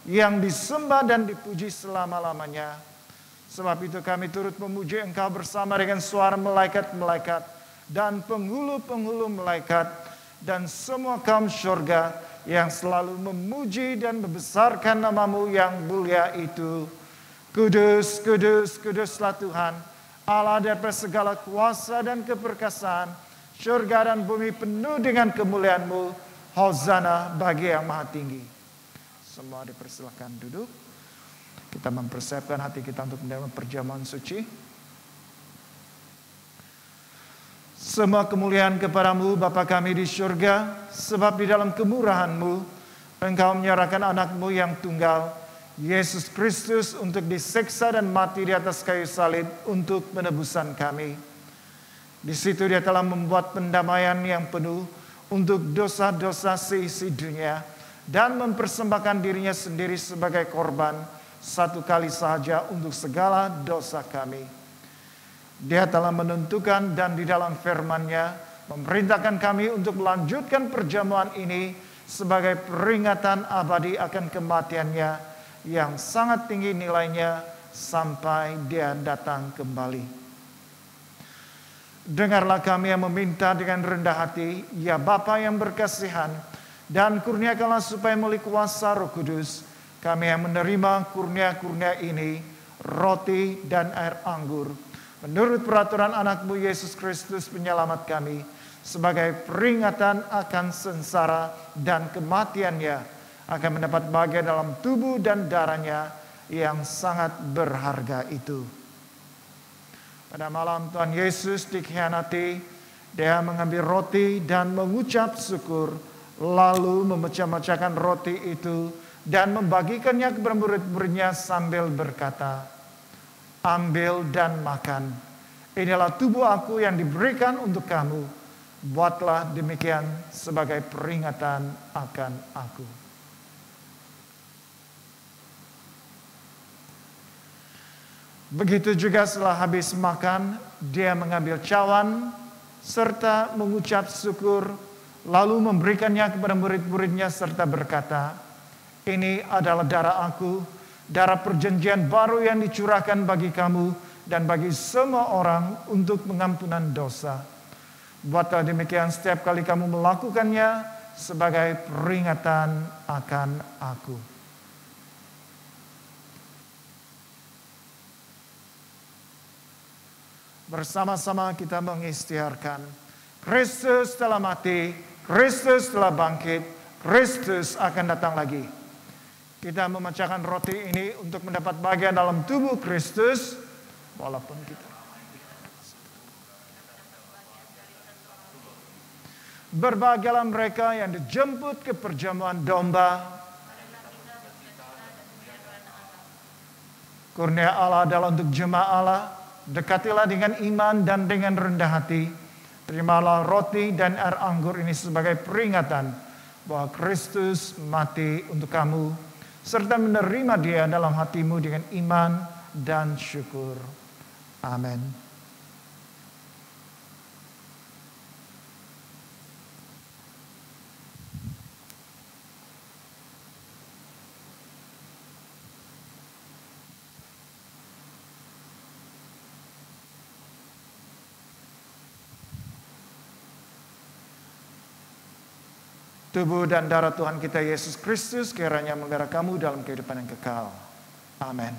yang disembah dan dipuji selama-lamanya. Sebab itu kami turut memuji Engkau bersama dengan suara malaikat-malaikat dan penghulu-penghulu malaikat dan semua kaum syurga yang selalu memuji dan membesarkan nama-Mu yang mulia itu. Kudus, kudus, kuduslah Tuhan, Allah daripada segala kuasa dan keperkasaan. Syurga dan bumi penuh dengan kemuliaan-Mu. Hosana bagi yang maha tinggi. Semua dipersilakan duduk. Kita mempersiapkan hati kita untuk menerima perjamuan suci. Semua kemuliaan kepadamu Bapa kami di syurga, sebab di dalam kemurahan-Mu Engkau menyerahkan anak-Mu yang tunggal, Yesus Kristus, untuk disiksa dan mati di atas kayu salib untuk penebusan kami. Di situ Dia telah membuat pendamaian yang penuh untuk dosa-dosa seisi dunia dan mempersembahkan dirinya sendiri sebagai korban satu kali sahaja untuk segala dosa kami. Dia telah menentukan dan di dalam firman-Nya memerintahkan kami untuk melanjutkan perjamuan ini sebagai peringatan abadi akan kematian-Nya yang sangat tinggi nilainya sampai Dia datang kembali. Dengarlah kami yang meminta dengan rendah hati, ya Bapa yang berkasihan, dan kurniakanlah supaya melalui kuasa Roh Kudus kami yang menerima kurnia-kurnia ini, roti dan air anggur, menurut peraturan anak-Mu Yesus Kristus penyelamat kami, sebagai peringatan akan sengsara dan kematian-Nya, akan mendapat bagian dalam tubuh dan darah-Nya yang sangat berharga itu. Pada malam Tuhan Yesus dikhianati, Dia mengambil roti dan mengucap syukur, lalu memecah-mecahkan roti itu dan membagikannya kepada murid-murid-Nya sambil berkata, "Ambil dan makan. Inilah tubuh Aku yang diberikan untuk kamu. Buatlah demikian sebagai peringatan akan Aku." Begitu juga setelah habis makan, Dia mengambil cawan serta mengucap syukur, lalu memberikannya kepada murid-murid-Nya serta berkata, "Ini adalah darah Aku, darah perjanjian baru yang dicurahkan bagi kamu dan bagi semua orang untuk pengampunan dosa. Buatlah demikian setiap kali kamu melakukannya sebagai peringatan akan Aku." bersama-sama kita mengisytiharkan Kristus telah mati, Kristus telah bangkit, Kristus akan datang lagi. Kita memecahkan roti ini untuk mendapat bagian dalam tubuh Kristus, walaupun kita berbahagialah mereka yang dijemput ke perjamuan domba. Kurnia Allah adalah untuk jemaah Allah. Dekatilah dengan iman dan dengan rendah hati. Terimalah roti dan air anggur ini sebagai peringatan bahwa Kristus mati untuk kamu, serta menerima Dia dalam hatimu dengan iman dan syukur. Amin. Tubuh dan darah Tuhan kita Yesus Kristus kiranya menggerak kamu dalam kehidupan yang kekal. Amin.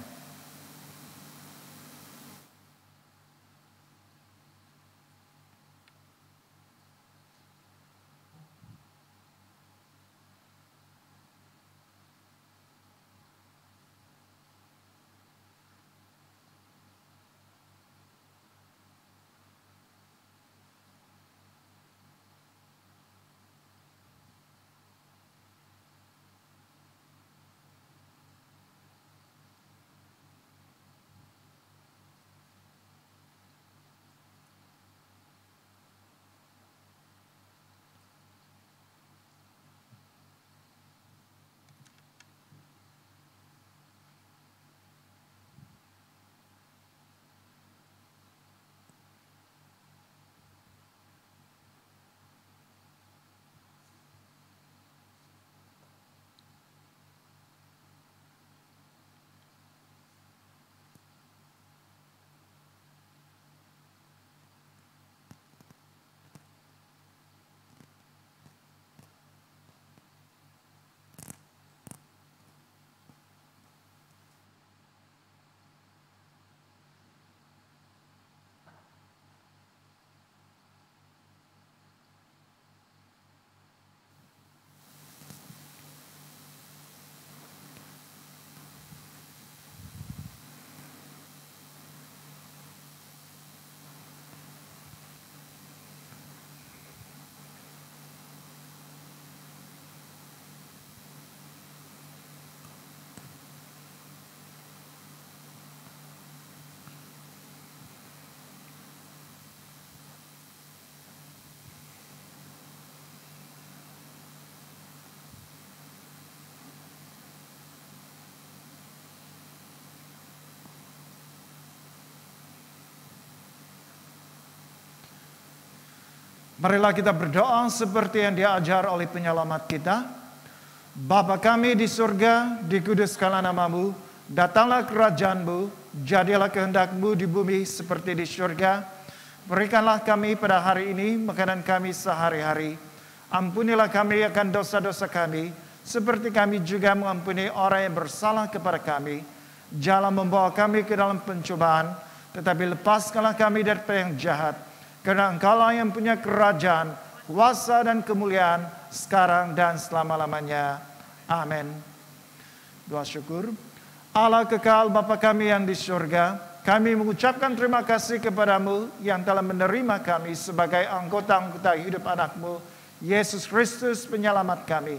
Marilah kita berdoa seperti yang diajar oleh penyelamat kita. Bapa kami di surga, dikuduskanlah namamu, datanglah kerajaan-Mu, jadilah kehendak-Mu di bumi seperti di surga. Berikanlah kami pada hari ini makanan kami sehari-hari. Ampunilah kami akan dosa-dosa kami, seperti kami juga mengampuni orang yang bersalah kepada kami. Janganlah membawa kami ke dalam pencobaan, tetapi lepaskanlah kami daripada yang jahat. Karena Engkaulah yang punya kerajaan, kuasa dan kemuliaan sekarang dan selama-lamanya. Amin. Doa syukur. Allah kekal Bapa kami yang di surga, kami mengucapkan terima kasih kepadamu yang telah menerima kami sebagai anggota-anggota hidup anak-Mu, Yesus Kristus penyelamat kami.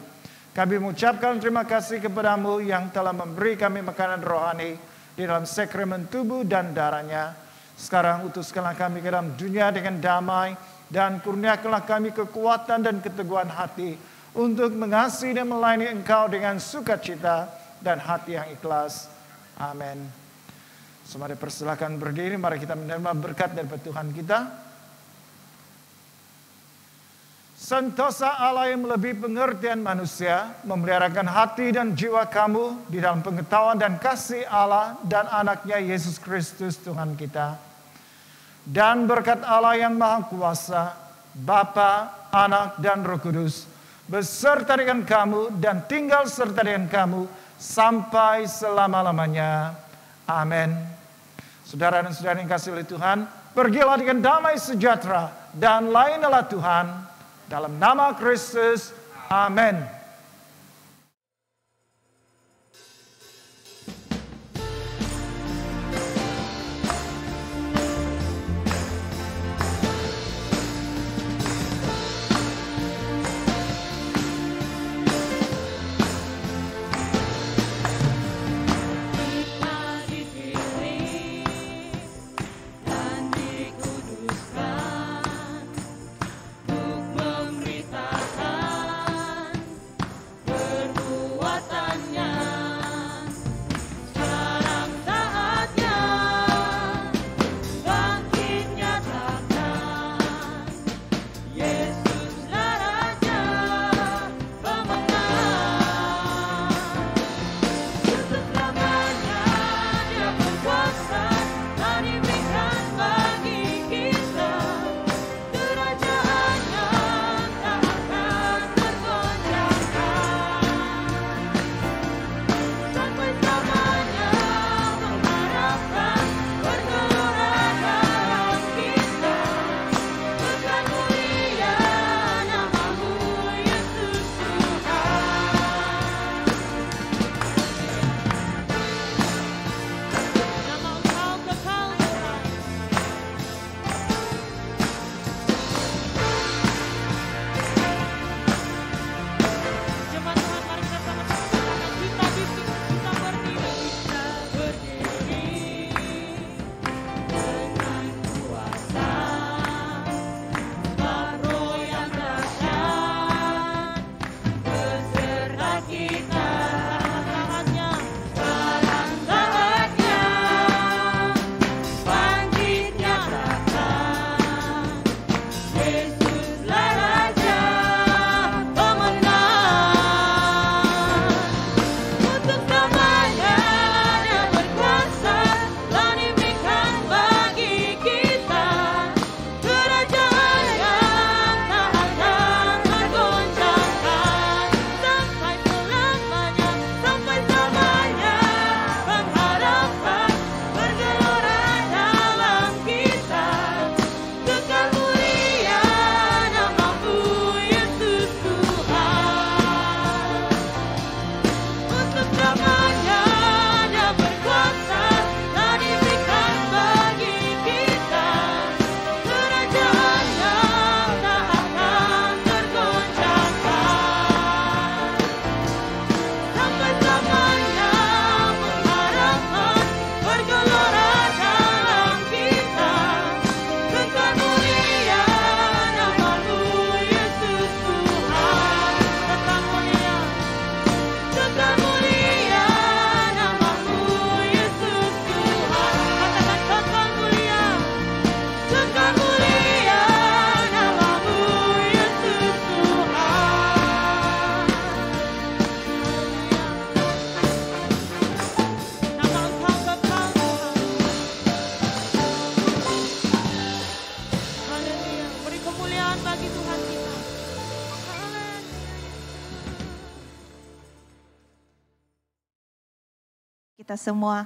Kami mengucapkan terima kasih kepadamu yang telah memberi kami makanan rohani di dalam sakramen tubuh dan darah-Nya. Sekarang utuskanlah kami ke dalam dunia dengan damai dan kurniakanlah kami kekuatan dan keteguhan hati untuk mengasihi dan melayani Engkau dengan sukacita dan hati yang ikhlas. Amin. Semua dipersilakan berdiri, mari kita menerima berkat dari Tuhan kita. Sentosa Allah yang melebihi pengertian manusia, memeliharakan hati dan jiwa kamu di dalam pengetahuan dan kasih Allah dan anaknya Yesus Kristus Tuhan kita. Dan berkat Allah yang Maha Kuasa, Bapa, Anak, dan Roh Kudus, beserta dengan kamu dan tinggal serta dengan kamu sampai selama-lamanya. Amin. Saudara dan saudara yang kasih oleh Tuhan, Pergilah dengan damai sejahtera dan layanilah Tuhan. Dalam nama Kristus, amin. Kita semua